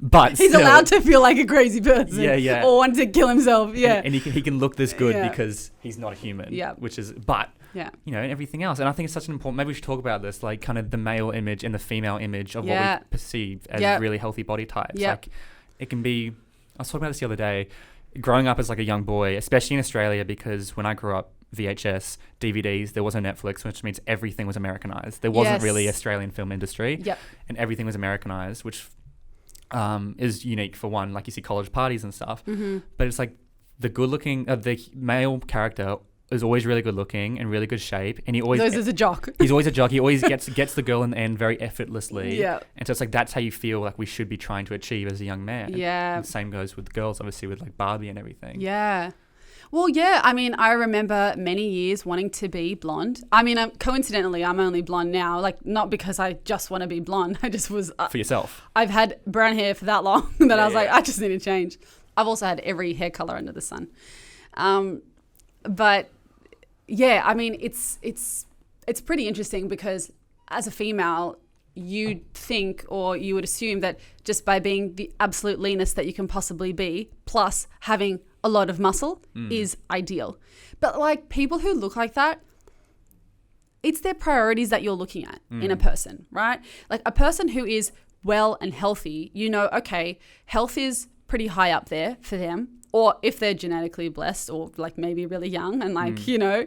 But he's still, allowed to feel like a crazy person. Or want to kill himself. Yeah. And he can look this good because he's not a human. Yeah. Which is, but, and everything else. And I think it's such an important, maybe we should talk about this, like kind of the male image and the female image of what we perceive as really healthy body types. Like it can be, I was talking about this the other day, growing up as like a young boy, especially in Australia, because when I grew up, VHS, DVDs, there was no Netflix, which means everything was Americanized. There wasn't really Australian film industry. And everything was Americanized, which is unique for one, like you see college parties and stuff. But it's like the male character is always really good looking and really good shape, and he always is a jock. He's always a jock. He always gets the girl in the end very effortlessly. And so it's like that's how you feel like we should be trying to achieve as a young man. And the same goes with girls, obviously, with like Barbie and everything. Well, yeah. I mean, I remember many years wanting to be blonde. I mean, coincidentally, I'm only blonde now. Like, not because I just want to be blonde. I just was... For yourself. I've had brown hair for that long that I was like, I just need to change. I've also had every hair color under the sun. But yeah, I mean, it's pretty interesting because as a female, you think or you would assume that just by being the absolute leanest that you can possibly be, plus having a lot of muscle is ideal. But like people who look like that, it's their priorities that you're looking at in a person, right? Like a person who is well and healthy, you know, okay, health is pretty high up there for them. Or if they're genetically blessed or like maybe really young and like, you know,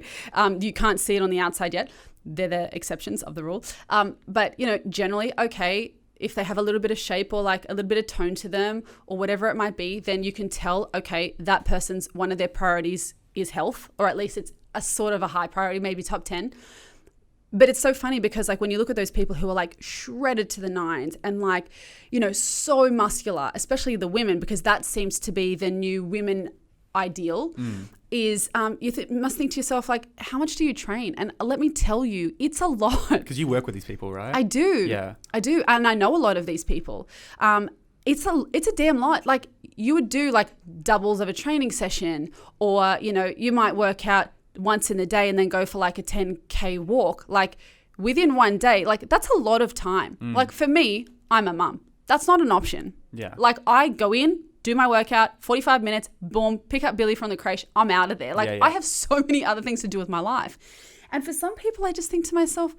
you can't see it on the outside yet. They're the exceptions of the rule. But, you know, generally, okay, if they have a little bit of shape or like a little bit of tone to them or whatever it might be, then you can tell, okay, that person's one of their priorities is health, or at least it's a sort of a high priority, maybe top 10. But it's so funny because like when you look at those people who are like shredded to the nines and like, you know, so muscular, especially the women, because that seems to be the new women ideal, is you must think to yourself like, how much do you train? And let me tell you, it's a lot. Because you work with these people, right? I do. Yeah. I do. And I know a lot of these people. It's a damn lot. Like you would do like doubles of a training session, or, you know, you might work out once in the day and then go for like a 10K walk, like within one day. Like that's a lot of time. Like for me, I'm a mum. That's not an option. Yeah. Like I go in, do my workout, 45 minutes, boom, pick up Billy from the creche, I'm out of there. Like I have so many other things to do with my life. And for some people, I just think to myself,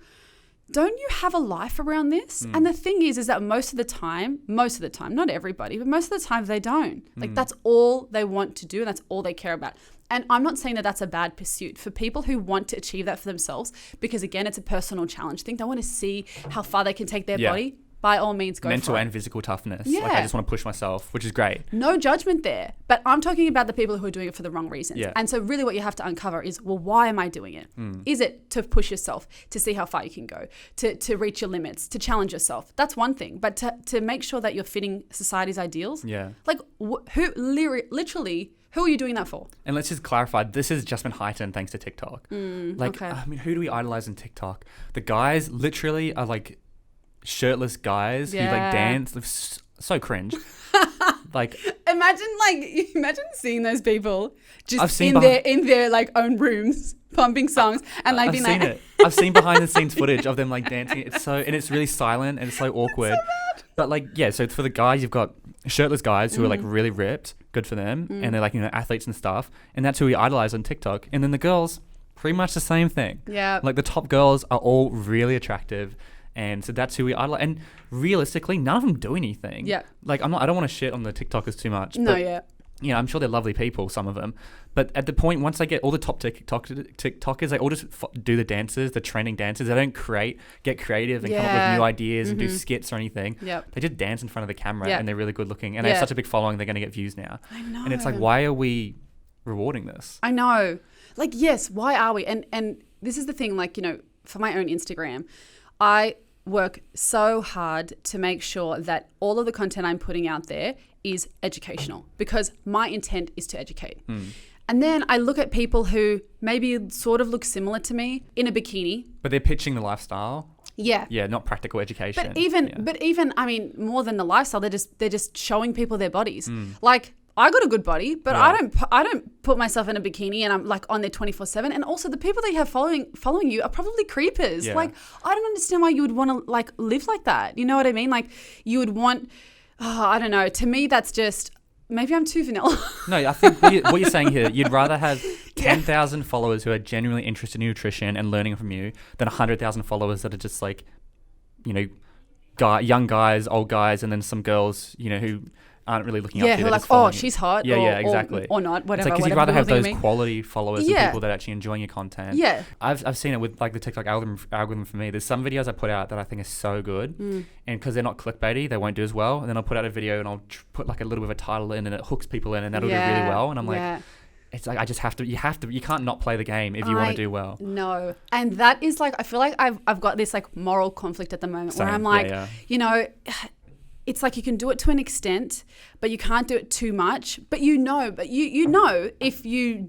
don't you have a life around this? And the thing is that most of the time, not everybody, but most of the time they don't. Like that's all they want to do and that's all they care about. And I'm not saying that that's a bad pursuit for people who want to achieve that for themselves, because again, it's a personal challenge thing. They want to see how far they can take their body. By all means, go mental for it. and physical toughness. Yeah. Like I just want to push myself, which is great. No judgment there. But I'm talking about the people who are doing it for the wrong reasons. Yeah. And so really what you have to uncover is, well, why am I doing it? Is it to push yourself, to see how far you can go, to reach your limits, to challenge yourself? That's one thing. But to make sure that you're fitting society's ideals. Yeah. Like literally, who are you doing that for? And let's just clarify, this has just been heightened thanks to TikTok. Okay. I mean, who do we idolize in TikTok? The guys literally are like shirtless guys who like dance. They're so cringe. Like imagine seeing those people just in their like own rooms pumping songs and like being like I've seen behind the scenes footage of them like dancing. It's really silent and it's so awkward. So but like so for the guys, you've got shirtless guys who are like really ripped, good for them, and they're like, you know, athletes and stuff, and that's who we idolize on TikTok. And then the girls, pretty much the same thing. Yeah. Like the top girls are all really attractive. And so that's who we idolize. And realistically, none of them do anything. Yeah. Like I don't want to shit on the TikTokers too much. No, but, yeah. You know, I'm sure they're lovely people, some of them. But at the point, once they get all the top TikTokers, they all just do the dances, the trending dances. They don't get creative and come up with new ideas and do skits or anything. Yep. They just dance in front of the camera and they're really good looking. And they have such a big following, they're going to get views now. I know. And it's like, why are we rewarding this? I know. Like, yes, why are we? And this is the thing, like, you know, for my own Instagram, I work so hard to make sure that all of the content I'm putting out there is educational, because my intent is to educate. And then I look at people who maybe sort of look similar to me in a bikini. But they're pitching the lifestyle. Yeah. Yeah, not practical education. But even, I mean, more than the lifestyle, they're just showing people their bodies. Like, I got a good body, but I don't put myself in a bikini and I'm like on there 24/7. And also the people that you have following you are probably creepers. Yeah. Like, I don't understand why you would want to like live like that. You know what I mean? Like you would want, I don't know. To me, that's just, maybe I'm too vanilla. No, I think what you're saying here, you'd rather have 10,000 followers who are genuinely interested in nutrition and learning from you than 100,000 followers that are just like, you know, young guys, old guys, and then some girls, you know, who aren't really looking up to you. Yeah, who are like, oh, she's hot. Yeah, exactly. Or not, whatever. It's like, because you'd rather have those quality followers and people that are actually enjoying your content. Yeah. I've seen it with like the TikTok algorithm for me. There's some videos I put out that I think are so good. And because they're not clickbaity, they won't do as well. And then I'll put out a video and I'll put like a little bit of a title in and it hooks people in and that'll do really well. And I'm like, it's like, I just have to, you can't not play the game if you want to do well. No. And that is like, I feel like I've got this like moral conflict at the moment where I'm like, you know, it's like you can do it to an extent, but you can't do it too much. But you know if you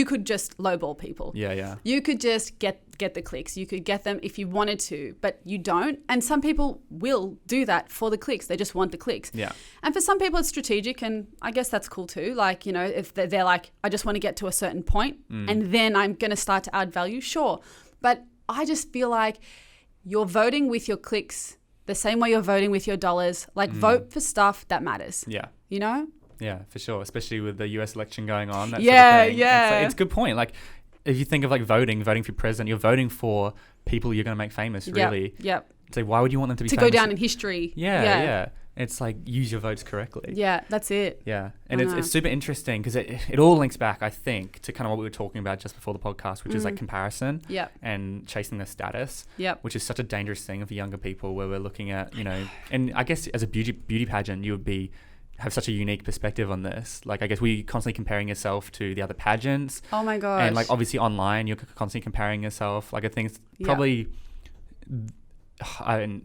could just lowball people. Yeah. You could just get the clicks. You could get them if you wanted to, but you don't. And some people will do that for the clicks. They just want the clicks. Yeah. And for some people it's strategic, and I guess that's cool too. Like, you know, if they're like, I just want to get to a certain point and then I'm going to start to add value. Sure. But I just feel like you're voting with your clicks the same way you're voting with your dollars. Like vote for stuff that matters. Yeah. You know? Yeah, for sure. Especially with the US election going on. That Yeah, sort of thing. yeah. It's a good point. Like, if you think of like voting for president, you're voting for people you're going to make famous, really. Yep. So why would you want them to be To famous? go down in history. Yeah. It's like, use your votes correctly. Yeah, that's it. Yeah. And it's super interesting because it all links back, I think, to kind of what we were talking about just before the podcast, which is like comparison and chasing the status, which is such a dangerous thing for younger people, where we're looking at, you know, and I guess as a beauty pageant, you would have such a unique perspective on this. Like, I guess we're constantly comparing yourself to the other pageants. Oh my gosh. And like, obviously online, you're constantly comparing yourself. Like, I think it's probably...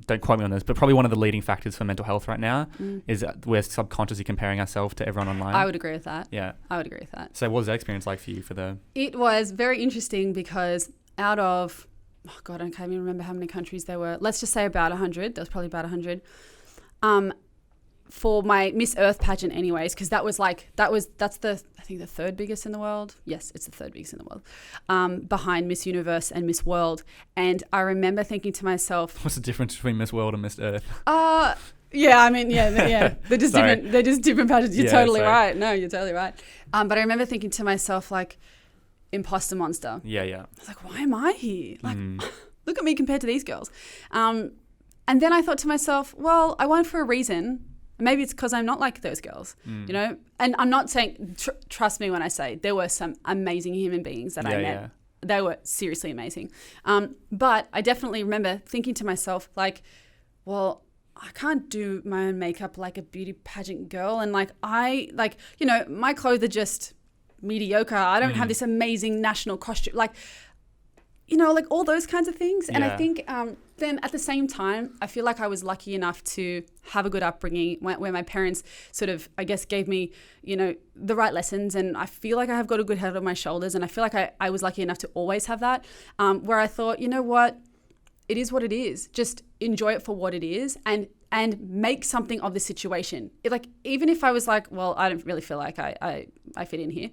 don't quote me on this, but probably one of the leading factors for mental health right now is that we're subconsciously comparing ourselves to everyone online. I would agree with that. Yeah. I would agree with that. So what was that experience like for you It was very interesting because out of, oh God, I can't even remember how many countries there were. Let's just say about 100. There was probably about 100. For my Miss Earth pageant anyways, because that's the, I think the third biggest in the world. Yes, it's the third biggest in the world, behind Miss Universe and Miss World. And I remember thinking to myself, what's the difference between Miss World and Miss Earth? Yeah, I mean, yeah. They're just different. They're just different pageants. You're totally right. No, you're totally right. But I remember thinking to myself, like, imposter monster. Yeah. I was like, why am I here? Like, look at me compared to these girls. And then I thought to myself, well, I won for a reason. Maybe it's because I'm not like those girls, you know? And I'm not saying, trust me when I say there were some amazing human beings that I met. Yeah. They were seriously amazing. But I definitely remember thinking to myself, like, well, I can't do my own makeup like a beauty pageant girl. And you know, my clothes are just mediocre. I don't have this amazing national costume. Like, you know, like all those kinds of things. And I think then at the same time, I feel like I was lucky enough to have a good upbringing where my parents sort of, I guess, gave me, you know, the right lessons. And I feel like I have got a good head on my shoulders. And I feel like I was lucky enough to always have that, where I thought, you know what, it is what it is. Just enjoy it for what it is and make something of the situation. Even if I was like, well, I don't really feel like I fit in here.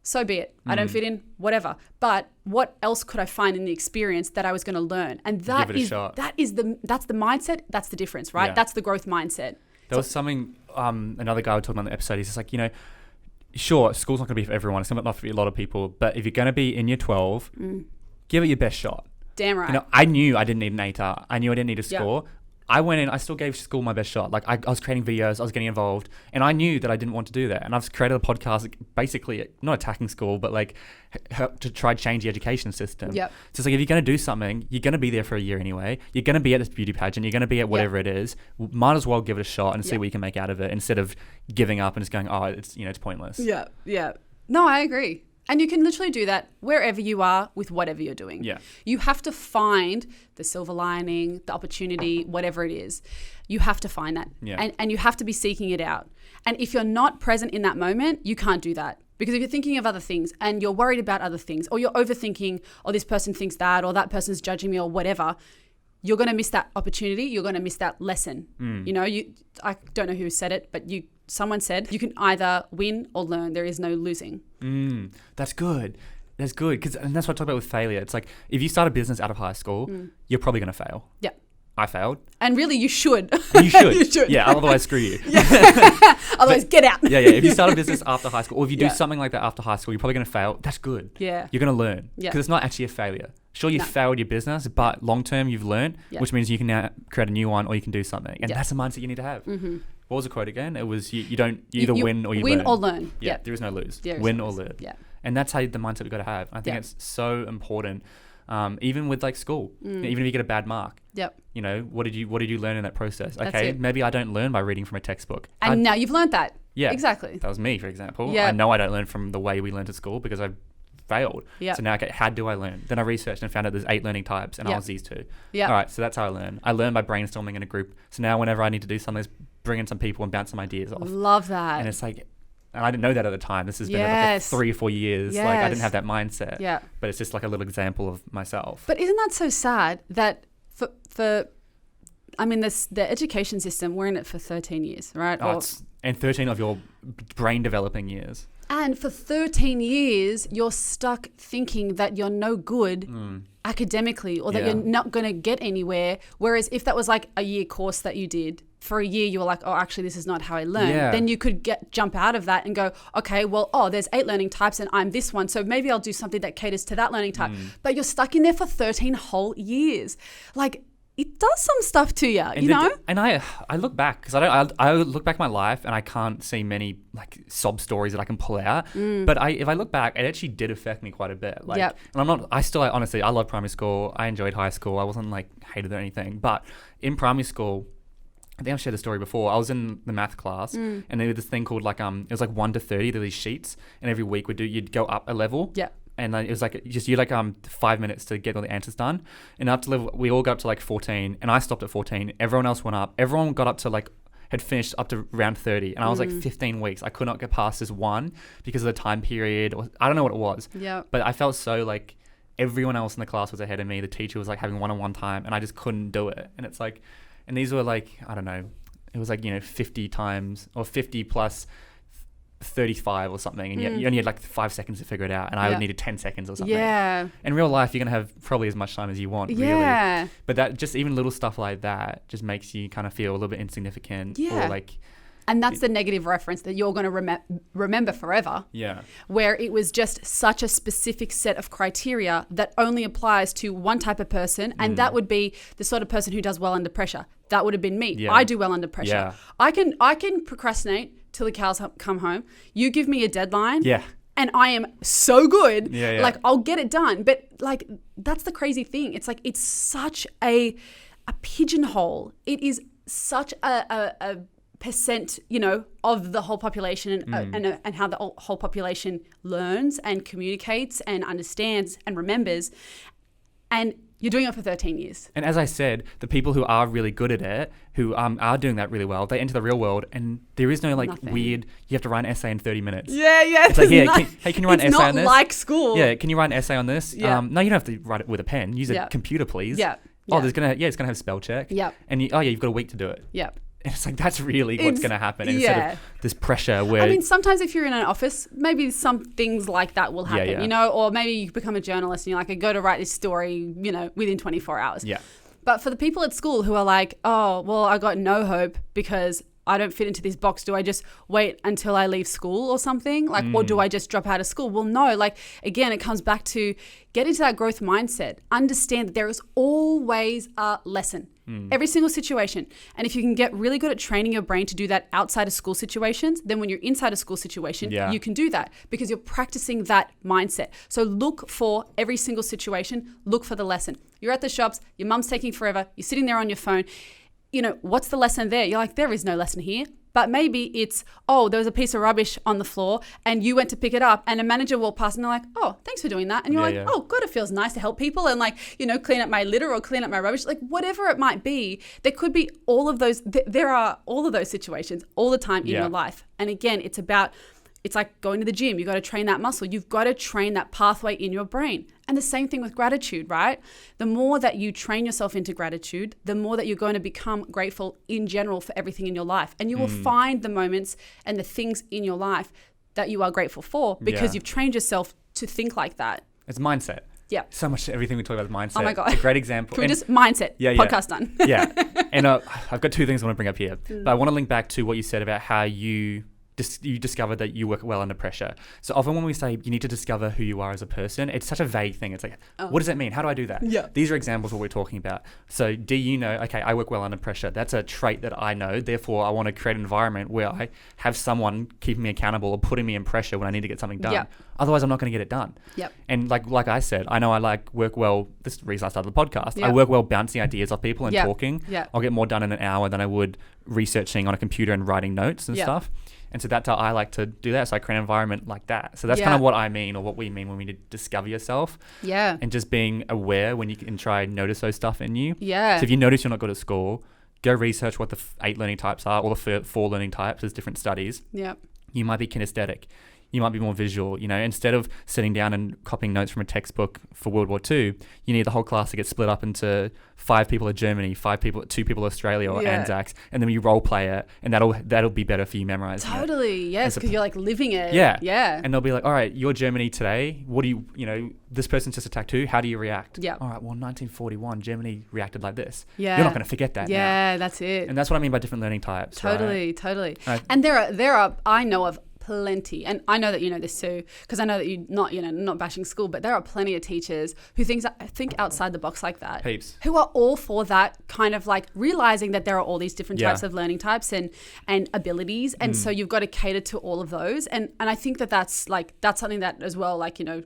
So be it. I don't fit in, whatever. But what else could I find in the experience that I was going to learn? And that's the mindset. That's the difference, right? Yeah. That's the growth mindset. There was something, another guy was talking about in the episode. He's just like, you know, sure, school's not going to be for everyone. It's not for a lot of people. But if you're going to be in year 12, give it your best shot. Damn right. You know, I knew I didn't need an ATAR. I knew I didn't need a score. Yep. I went in, I still gave school my best shot. Like, I was creating videos, I was getting involved, and I knew that I didn't want to do that. And I've created a podcast, basically, not attacking school, but like to try to change the education system. Yep. So it's like, if you're going to do something, you're going to be there for a year anyway. You're going to be at this beauty pageant. You're going to be at whatever it is. Might as well give it a shot and see what you can make out of it instead of giving up and just going, oh, it's pointless. Yeah. No, I agree. And you can literally do that wherever you are with whatever you're doing. Yeah. You have to find the silver lining, the opportunity, whatever it is. You have to find that. Yeah. And you have to be seeking it out. And if you're not present in that moment, you can't do that. Because if you're thinking of other things and you're worried about other things, or you're overthinking, or this person thinks that, or that person's judging me, or whatever, you're going to miss that opportunity. You're going to miss that lesson. You know, I don't know who said it, but someone said you can either win or learn. There is no losing. That's good. That's good. And that's what I talk about with failure. It's like, if you start a business out of high school, you're probably going to fail. Yeah. I failed. And really, you should. You should. You should. Yeah, otherwise, screw you. Otherwise, get out. Yeah. If you start a business after high school, or if you do something like that after high school, you're probably going to fail. That's good. Yeah. You're going to learn. Yeah. Because it's not actually a failure. Sure, you failed your business, but long term, you've learned, which means you can now create a new one, or you can do something. And that's the mindset you need to have. What was the quote again? It was, you either win or you learn. Win or learn. Yeah, there is no lose. Win or learn. Yeah. And that's the mindset we've got to have. I think it's so important. Even with like school, even if you get a bad mark, you know, what did you learn in that process? Okay, maybe I don't learn by reading from a textbook. And now you've learned that. Yeah, exactly. That was me, for example. Yeah. I know I don't learn from the way we learned at school because I failed. Yep. So now, okay, how do I learn? Then I researched and found out there's 8 learning types, and I was these 2. Yep. All right, so that's how I learn. I learn by brainstorming in a group. So now whenever I need to do something, just bring in some people and bounce some ideas off. Love that. And it's like, and I didn't know that at the time. This has been like Yes. 3 or 4 years. Yes. Like I didn't have that mindset. Yeah. But it's just like a little example of myself. But isn't that so sad that for I mean, the education system, we're in it for 13 years, right? And 13 of your brain developing years. And for 13 years, you're stuck thinking that you're no good academically or that you're not going to get anywhere. Whereas if that was like a year course that you did, for a year you were like, oh, actually, this is not how I learn. Yeah. Then you could jump out of that and go, okay, well, there's 8 learning types and I'm this one. So maybe I'll do something that caters to that learning type. But you're stuck in there for 13 whole years. Like, it does some stuff to you, you know? And I look back, because I look back at my life and I can't see many like sob stories that I can pull out. But if I look back, it actually did affect me quite a bit. Like, and honestly, I love primary school. I enjoyed high school. I wasn't like hated or anything. But in primary school, I think I've shared the story before. I was in the math class and there was this thing called like, it was like 1 to 30, there were these sheets, and every week you'd go up a level. Yeah. And then it was like you like 5 minutes to get all the answers done. And up to level, we all got up to like 14, and I stopped at 14. Everyone else went up. Everyone got up to like had finished up to round 30, and I was like 15 weeks. I could not get past this one because of the time period. Or, I don't know what it was. Yeah. But I felt so like everyone else in the class was ahead of me. The teacher was like having one-on-one time, and I just couldn't do it. And it's like, and these were like, I don't know, it was like 50 times or 50 plus 35 or something, and you only had like 5 seconds to figure it out, and I needed 10 seconds or something. Yeah. In real life, you're gonna have probably as much time as you want, really. But that just even little stuff like that just makes you kind of feel a little bit insignificant. Or like, and that's the negative reference that you're going to remember forever. Yeah. Where it was just such a specific set of criteria that only applies to one type of person, and that would be the sort of person who does well under pressure. That would have been me. Yeah. I do well under pressure. Yeah. I can procrastinate till the cows come home. You give me a deadline. Yeah. And I am so good. Yeah. Like, I'll get it done. But like, that's the crazy thing. It's like, it's such a pigeonhole. It is such a percent, of the whole population and how the whole population learns and communicates and understands and remembers. And you're doing it for 13 years. And as I said, the people who are really good at it, who are doing that really well, they enter the real world, and there is no weird, you have to write an essay in 30 minutes. Yeah. It's like, can you write an essay on this? It's not like school. Yeah, can you write an essay on this? Yeah. No, you don't have to write it with a pen. Use a computer, please. Yeah. Oh, it's going to have spell check. Yeah. And you've got a week to do it. Yeah. And it's like, that's really what's going to happen instead of this pressure where... I mean, sometimes if you're in an office, maybe some things like that will happen, or maybe you become a journalist and you're like, I go to write this story, within 24 hours. Yeah. But for the people at school who are like, oh, well, I got no hope because I don't fit into this box. Do I just wait until I leave school or something? Like, or do I just drop out of school? Well, no. Like, again, it comes back to get into that growth mindset. Understand that there is always a lesson. Every single situation. And if you can get really good at training your brain to do that outside of school situations, then when you're inside a school situation, you can do that because you're practicing that mindset. So look for every single situation, look for the lesson. You're at the shops, your mum's taking forever, you're sitting there on your phone. What's the lesson there? You're like, there is no lesson here. But maybe it's, there was a piece of rubbish on the floor and you went to pick it up and a manager walked past and they're like, oh, thanks for doing that. And you're oh, good, it feels nice to help people and clean up my litter or clean up my rubbish. Like whatever it might be, there could be all of those, there are all of those situations all the time in your life. And again, it's like going to the gym. You've got to train that muscle. You've got to train that pathway in your brain. And the same thing with gratitude, right? The more that you train yourself into gratitude, the more that you're going to become grateful in general for everything in your life. And you will find the moments and the things in your life that you are grateful for because you've trained yourself to think like that. It's mindset. Yeah. So much everything we talk about is mindset. Oh my God. It's a great example. Can we just mindset? Yeah. Podcast done. Yeah. And I've got 2 things I want to bring up here. But I want to link back to what you said about how you discover that you work well under pressure. So often when we say you need to discover who you are as a person, it's such a vague thing. It's like, what does that mean? How do I do that? Yeah. These are examples of what we're talking about. So do okay, I work well under pressure. That's a trait that I know. Therefore, I want to create an environment where I have someone keeping me accountable or putting me in pressure when I need to get something done. Yep. Otherwise, I'm not going to get it done. Yep. And like I said, I know I work well. This is the reason I started the podcast. Yep. I work well bouncing ideas off people and talking. Yep. I'll get more done in an hour than I would researching on a computer and writing notes and stuff. And so that's how I like to do that. So I create an environment like that. So that's kind of what I mean, or what we mean when we discover yourself. Yeah. And just being aware when you can try and notice those stuff in you. Yeah. So if you notice you're not good at school, go research what the 8 learning types are, or the 4 learning types. There's different studies. Yeah. You might be kinesthetic. You might be more visual. You know, instead of sitting down and copying notes from a textbook for World War II, you need the whole class to get split up into 5 people at Germany, 2 people at Australia or Anzacs, and then you role play it, and that'll be better for you memorizing Totally, it. yes, because you're like living it. Yeah. Yeah. And they'll be like, all right, you're Germany today. What do you know, this person's just attacked who? How do you react? Yeah. All right, well, 1941, Germany reacted like this. Yeah. You're not going to forget that now. Yeah, that's it. And that's what I mean by different learning types. Totally, right? totally. Right. And there are, I know of plenty, and I know that you know this too, because I know that you're not bashing school, but there are plenty of teachers who think outside the box like that. Heaps. Who are all for that, kind of like realizing that there are all these different types of learning types and abilities, and so you've got to cater to all of those, and I think that's something that as well, like, you know,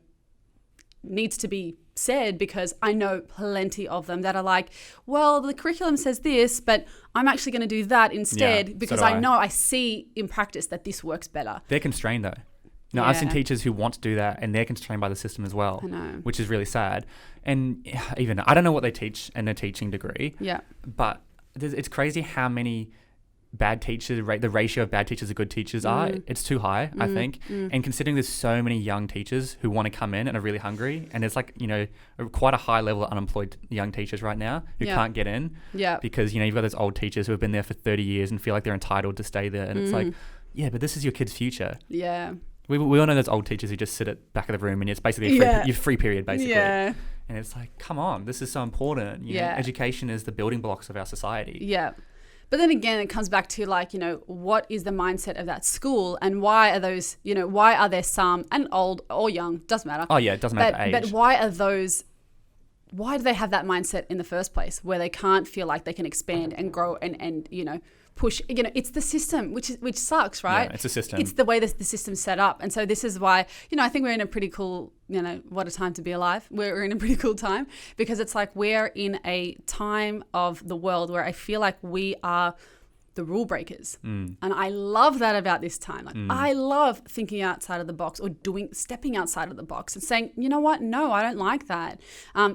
needs to be said, because I know plenty of them that are like, well, the curriculum says this, but I'm actually going to do that instead because so do I. know I see in practice that this works better. They're constrained though. No, I've seen teachers who want to do that and they're constrained by the system as well, I know. which is really sad. And even I don't know what they teach in a teaching degree, but it's crazy how many bad teachers, the ratio of bad teachers to good teachers are. It's too high, I think. And considering there's so many young teachers who want to come in and are really hungry, and it's like, you know, quite a high level of unemployed young teachers right now who can't get in because, you know, you've got those old teachers who have been there for 30 years and feel like they're entitled to stay there. And it's like, yeah, but this is your kid's future. Yeah. We all know those old teachers who just sit at the back of the room and it's basically your free period, basically. Yeah. And it's like, come on, this is so important. You know, education is the building blocks of our society. Yeah. But then again, it comes back to, like, you know, what is the mindset of that school, and why are those, you know, why are there some, and old or young, doesn't matter. Oh yeah, it doesn't matter the age. But why do they have that mindset in the first place, where they can't feel like they can expand and grow and you know, push? You know, it's the system, which sucks, right? Yeah, it's a system. It's the way the system's set up. And so this is why, you know, I think we're in a pretty cool, you know, what a time to be alive. We're in a pretty cool time, because it's like we're in a time of the world where I feel like we are the rule breakers. And I love that about this time. Like, I love thinking outside of the box, or stepping outside of the box and saying, you know what? No, I don't like that.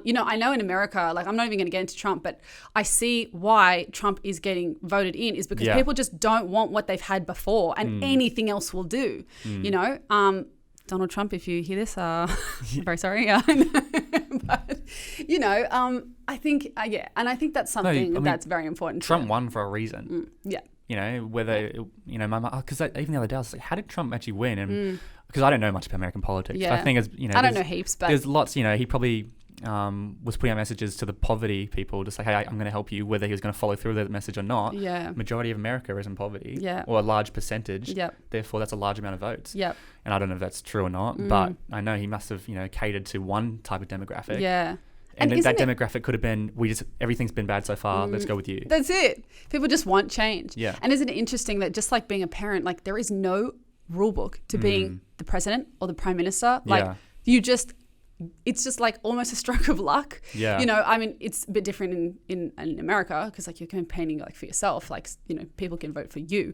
You know, I know in America, like, I'm not even going to get into Trump, but I see why Trump is getting voted in is because people just don't want what they've had before, and anything else will do, you know? Donald Trump, if you hear this, I'm very sorry. But, you know, I think, and I think that's something that's very important. Trump won for a reason. Yeah. You know, whether, you know, because even the other day I was like, how did Trump actually win? And because I don't know much about American politics. Yeah. I think, as you know, I don't know heaps, but there's lots, you know, he probably was putting out messages to the poverty people to say, hey, I'm going to help you, whether he was going to follow through with that message or not. Yeah. Majority of America is in poverty. Yeah. Or a large percentage. Yep. Therefore, that's a large amount of votes. Yep. And I don't know if that's true or not, but I know he must have, you know, catered to one type of demographic. Yeah. And that demographic could have been, everything's been bad so far, let's go with you. That's it. People just want change. Yeah. And isn't it interesting that just like being a parent, like, there is no rule book to being the president or the prime minister. Like, it's just like almost a stroke of luck. Yeah. You know, I mean, it's a bit different in America, because like you're campaigning like for yourself, like, you know, people can vote for you.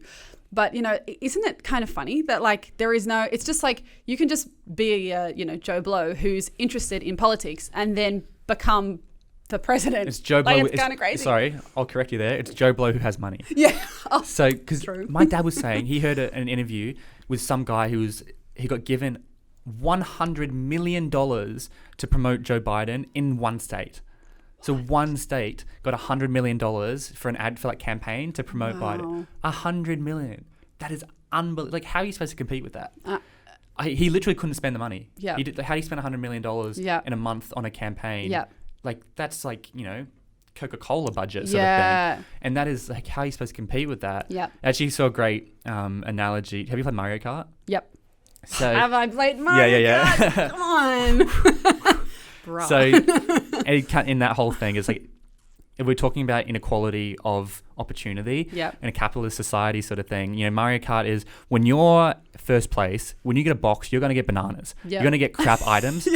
But, you know, isn't it kind of funny that like there is no, it's just like you can just be a, you know, Joe Blow who's interested in politics and then become the president. It's Joe Blow. Like, it's kind of crazy. Sorry, I'll correct you there. It's Joe Blow who has money. Yeah. Oh, so, because my dad was saying he heard an interview with some guy he got given $100 million to promote Joe Biden in one state. So one state got $100 million for an ad for like campaign to promote Biden. $100 million. That is unbelievable. Like, how are you supposed to compete with that? He literally couldn't spend the money. Yeah. How do you spend $100 million in a month on a campaign? Yeah. Like, that's like, you know, Coca-Cola budget sort of thing. And that is like, how are you supposed to compete with that? Yeah. Actually saw a great analogy. Have you played Mario Kart? Yep. So, have I played Mario Kart? Come on. Bruh. So in that whole thing, it's like, if we're talking about inequality of opportunity in a capitalist society sort of thing, you know, Mario Kart is when you're first place, when you get a box, you're going to get bananas. You're going to get crap items.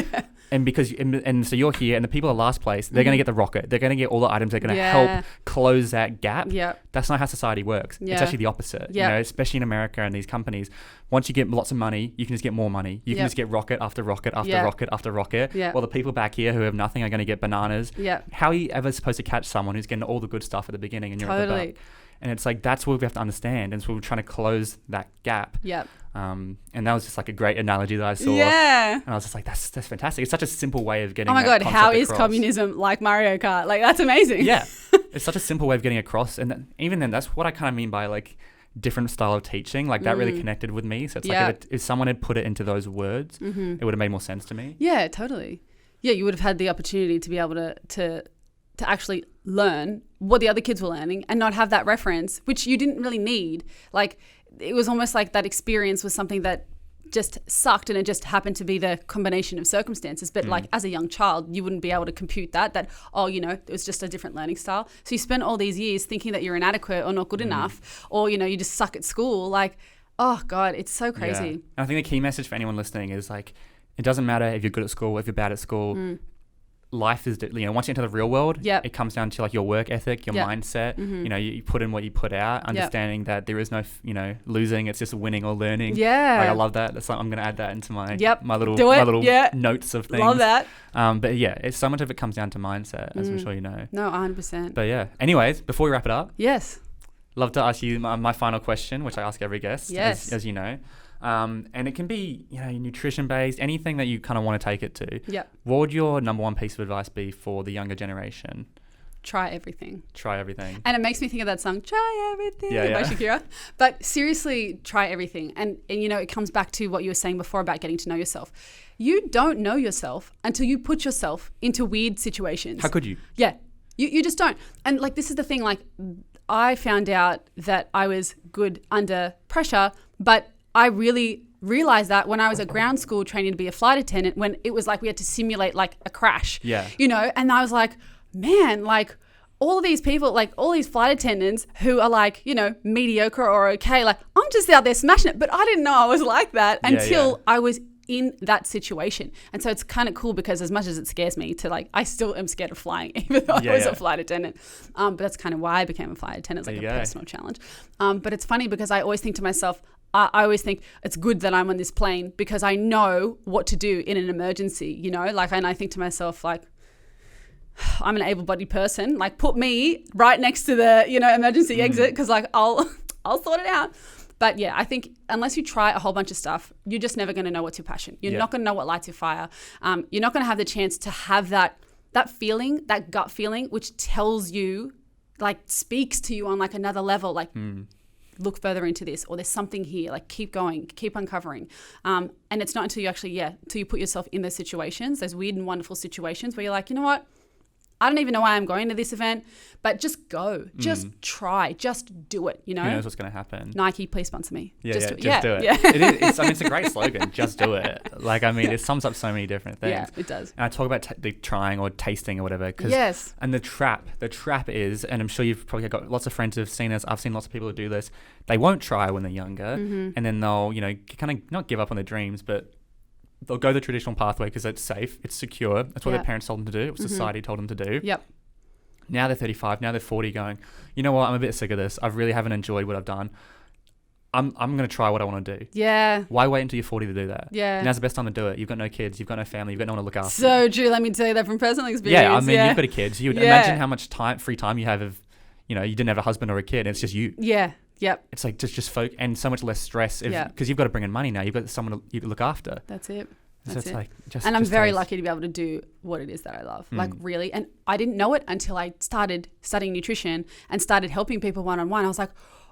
And because and so you're here, and the people at last place, they're going to get the rocket. They're going to get all the items. They're going to help close that gap. Yep. That's not how society works. Yeah. It's actually the opposite. Yep. You know, especially in America and these companies. Once you get lots of money, you can just get more money. You can just get rocket after rocket after rocket after rocket. Yep. While the people back here who have nothing are going to get bananas. Yep. How are you ever supposed to catch someone who's getting all the good stuff at the beginning and you're at the back? And it's like, that's what we have to understand. And so we're trying to close that gap. Yep. And that was just like a great analogy that I saw. Yeah. And I was just like, that's fantastic. It's such a simple way of getting Oh my God, how is across. communism like Mario Kart? Like, that's amazing. Yeah. It's such a simple way of getting across. And even then, that's what I kind of mean by like different style of teaching. Like that really connected with me. So it's like if someone had put it into those words, it would have made more sense to me. Yeah, totally. Yeah, you would have had the opportunity to be able to actually learn what the other kids were learning and not have that reference, which you didn't really need. Like, it was almost like that experience was something that just sucked and it just happened to be the combination of circumstances. But like as a young child, you wouldn't be able to compute that, oh, you know, it was just a different learning style. So you spend all these years thinking that you're inadequate or not good enough, or, you know, you just suck at school. Like, oh God, it's so crazy. Yeah. And I think the key message for anyone listening is like, it doesn't matter if you're good at school, if you're bad at school. Life is, you know, once you enter the real world, it comes down to like your work ethic, your mindset. You know, you put in what you put out, understanding that there is no, you know, losing. It's just winning or learning. Yeah, like I love that. That's like, I'm going to add that into my my little notes of things. Love that. But yeah, it's so much of it comes down to mindset, as I'm sure you know. No, 100%. But yeah, anyways, before we wrap it up, love to ask you my final question, which I ask every guest, as you know. And it can be, you know, nutrition based, anything that you kind of want to take it to. Yeah. What would your number one piece of advice be for the younger generation? Try everything. Try everything. And it makes me think of that song, Try Everything, by Shakira. But seriously, try everything. And, you know, it comes back to what you were saying before about getting to know yourself. You don't know yourself until you put yourself into weird situations. How could you? Yeah. You just don't. And like, this is the thing, like, I found out that I was good under pressure, but I really realized that when I was at ground school training to be a flight attendant, when it was like we had to simulate like a crash, you know, and I was like, man, like all of these people, like all these flight attendants who are like, you know, mediocre or okay, like I'm just out there smashing it. But I didn't know I was like that until I was in that situation. And so it's kind of cool because as much as it scares me to like, I still am scared of flying, even though I was a flight attendant. But that's kind of why I became a flight attendant. It's like a personal challenge. But it's funny because I always think to myself, I always think it's good that I'm on this plane because I know what to do in an emergency, you know, like, and I think to myself, like, I'm an able-bodied person, like put me right next to the, you know, emergency exit because like I'll sort it out. But yeah, I think unless you try a whole bunch of stuff, you're just never going to know what's your passion. You're not going to know what lights your fire. You're not going to have the chance to have that feeling, that gut feeling, which tells you, like speaks to you on like another level, like look further into this, or there's something here, like keep going, keep uncovering. And it's not until you actually, until you put yourself in those situations, those weird and wonderful situations where you're like, you know what? I don't even know why I'm going to this event, but just go, just try, just do it, you know? Who knows what's going to happen? Nike, please sponsor me. Just do it. Yeah. It's a great slogan, just do it. Like, I mean, it sums up so many different things. Yeah, it does. And I talk about the trying or tasting or whatever. And the trap is, and I'm sure you've probably got lots of friends who've seen this, I've seen lots of people who do this, they won't try when they're younger, and then they'll, you know, kind of not give up on their dreams, but they'll go the traditional pathway because it's safe, it's secure. That's what their parents told them to do. What society told them to do. Yep. Now they're 35, now they're 40 going, you know what, I'm a bit sick of this. I really haven't enjoyed what I've done. I'm going to try what I want to do. Yeah. Why wait until you're 40 to do that? Yeah. Now's the best time to do it. You've got no kids, you've got no family, you've got no one to look after. So true. Let me tell you that from personal experience. Yeah, I mean, you've got a kid. So you would imagine how much free time you have if, you know, you didn't have a husband or a kid. And it's just you. Yeah. Yep. It's like just folk and so much less stress because you've got to bring in money now. You've got someone you look after. That's it. That's it. Like and I'm very lucky to be able to do what it is that I love. Like really. And I didn't know it until I started studying nutrition and started helping people one-on-one. I was like,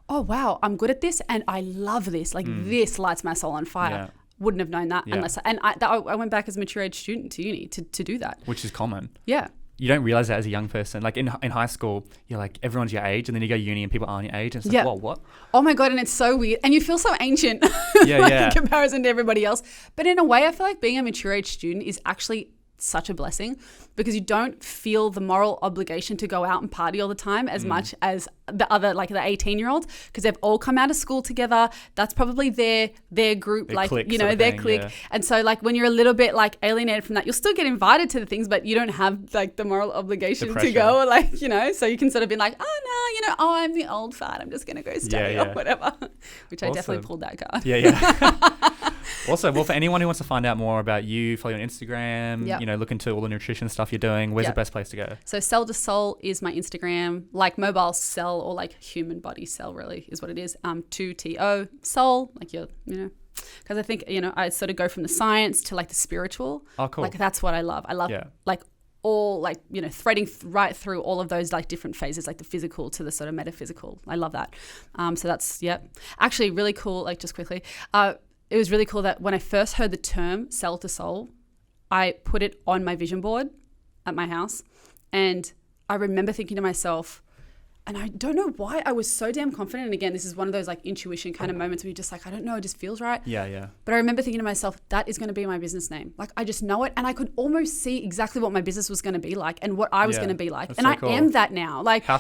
oh, wow, I'm good at this. And I love this. Like this lights my soul on fire. Yeah. Wouldn't have known that unless I went back as a mature age student to uni to do that. Which is common. Yeah. You don't realize that as a young person. Like in high school, you're like, everyone's your age. And then you go to uni and people aren't your age. And it's like, whoa, what? Oh my God. And it's so weird. And you feel so ancient in comparison to everybody else. But in a way, I feel like being a mature age student is actually such a blessing, because you don't feel the moral obligation to go out and party all the time as much as the other, like the 18-year-olds, because they've all come out of school together. That's probably their group, Their like, clique you sort know, of their thing, clique. yeah. And so like when you're a little bit like alienated from that, you'll still get invited to the things, but you don't have like the moral obligation to go, like, you know, so you can sort of be like, oh no, you know, oh, I'm the old fat, I'm just going to go study or whatever, which I definitely pulled that card. Also, well, for anyone who wants to find out more about you, follow you on Instagram, you know, look into all the nutrition stuff you're doing, where's the best place to go? So Cell to Soul is my Instagram, like mobile cell, or like human body cell really is what it is. 2TO soul, like you're, you know, because I think, you know, I sort of go from the science to like the spiritual. Oh, cool. Like that's what I love. I love like all, like, you know, threading right through all of those like different phases, like the physical to the sort of metaphysical. I love that. So that's, actually really cool. Like just quickly, it was really cool that when I first heard the term Cell to Soul, I put it on my vision board at my house. And I remember thinking to myself, and I don't know why I was so damn confident. And again, this is one of those like intuition kind of moments where you're just like, I don't know, it just feels right. Yeah. But I remember thinking to myself, that is going to be my business name. Like I just know it. And I could almost see exactly what my business was going to be like and what I was going to be like. And so I am that now. Like how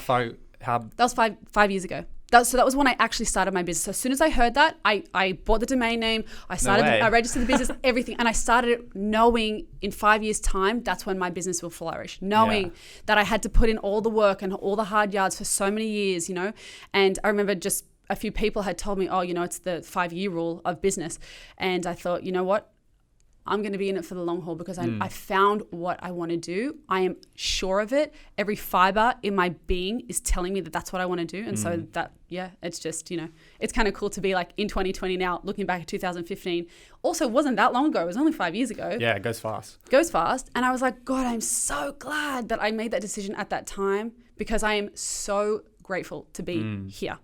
that was five years ago. So that was when I actually started my business. So as soon as I heard that, I bought the domain name, I registered the business, everything. And I started it knowing in 5 years' time, that's when my business will flourish. Knowing that I had to put in all the work and all the hard yards for so many years, you know. And I remember just a few people had told me, oh, you know, it's the 5-year rule of business. And I thought, you know what? I'm going to be in it for the long haul because I found what I want to do. I am sure of it. Every fiber in my being is telling me that that's what I want to do. And so that, it's just, you know, it's kind of cool to be like in 2020 now, looking back at 2015. Also, it wasn't that long ago. It was only 5 years ago. Yeah, it goes fast. And I was like, God, I'm so glad that I made that decision at that time because I am so grateful to be here.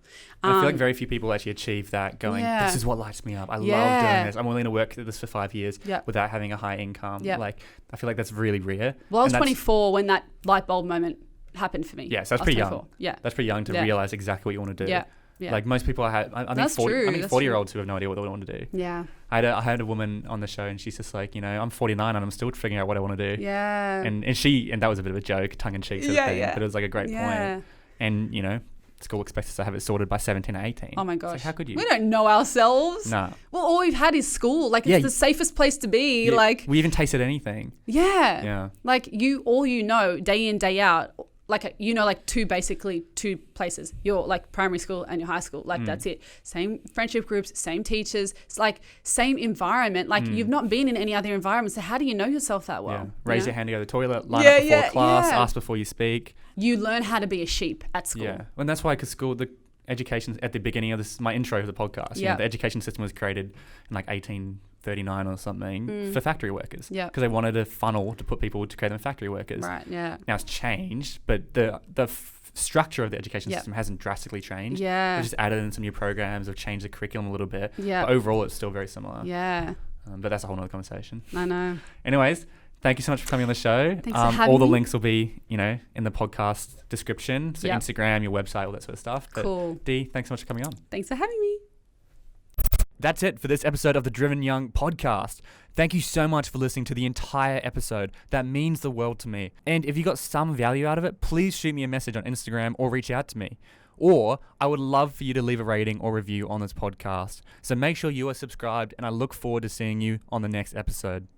I feel like very few people actually achieve that going, this is what lights me up. I love doing this. I'm willing to work at this for 5 years without having a high income. Like, I feel like that's really rare. Well, I was 24 when that light bulb moment happened for me. Yeah, so that's pretty 24. Young. Yeah. That's pretty young to realize exactly what you want to do. Yeah. Like most people I think 40-year-olds who have no idea what they want to do. Yeah. I had a woman on the show and she's just like, you know, I'm 49 and I'm still figuring out what I want to do. Yeah. And that was a bit of a joke, tongue in cheek sort of thing, but it was like a great point. And, you know, school expects us to have it sorted by 17 or 18. Oh my gosh. Like, how could you? We don't know ourselves. No. Well, all we've had is school. Like, it's the safest place to be. Yeah, like, we even tasted anything. Yeah. Yeah. Like, all you know, day in, day out, like, you know, like two places, your like primary school and your high school. Like, that's it. Same friendship groups, same teachers. It's like same environment. Like, you've not been in any other environment. So how do you know yourself that well? Yeah. Raise your hand to go to the toilet, line up before class, ask before you speak. You learn how to be a sheep at school. Yeah. And that's why, because school, the education at the beginning of this, my intro to the podcast, you know, the education system was created in like 1839 or something for factory workers. Yeah. Because they wanted a funnel to put people to create them factory workers. Right. Yeah. Now it's changed, but the structure of the education system hasn't drastically changed. Yeah. We've just added in some new programs, have changed the curriculum a little bit. Yeah. But overall, it's still very similar. Yeah. But that's a whole nother conversation. I know. Anyways, thank you so much for coming on the show. Thanks for having all the me. links will be, you know, in the podcast description. So Instagram, your website, all that sort of stuff. But cool. Dee, thanks so much for coming on. Thanks for having me. That's it for this episode of the Driven Young podcast. Thank you so much for listening to the entire episode. That means the world to me. And if you got some value out of it, please shoot me a message on Instagram or reach out to me. Or I would love for you to leave a rating or review on this podcast. So make sure you are subscribed, and I look forward to seeing you on the next episode.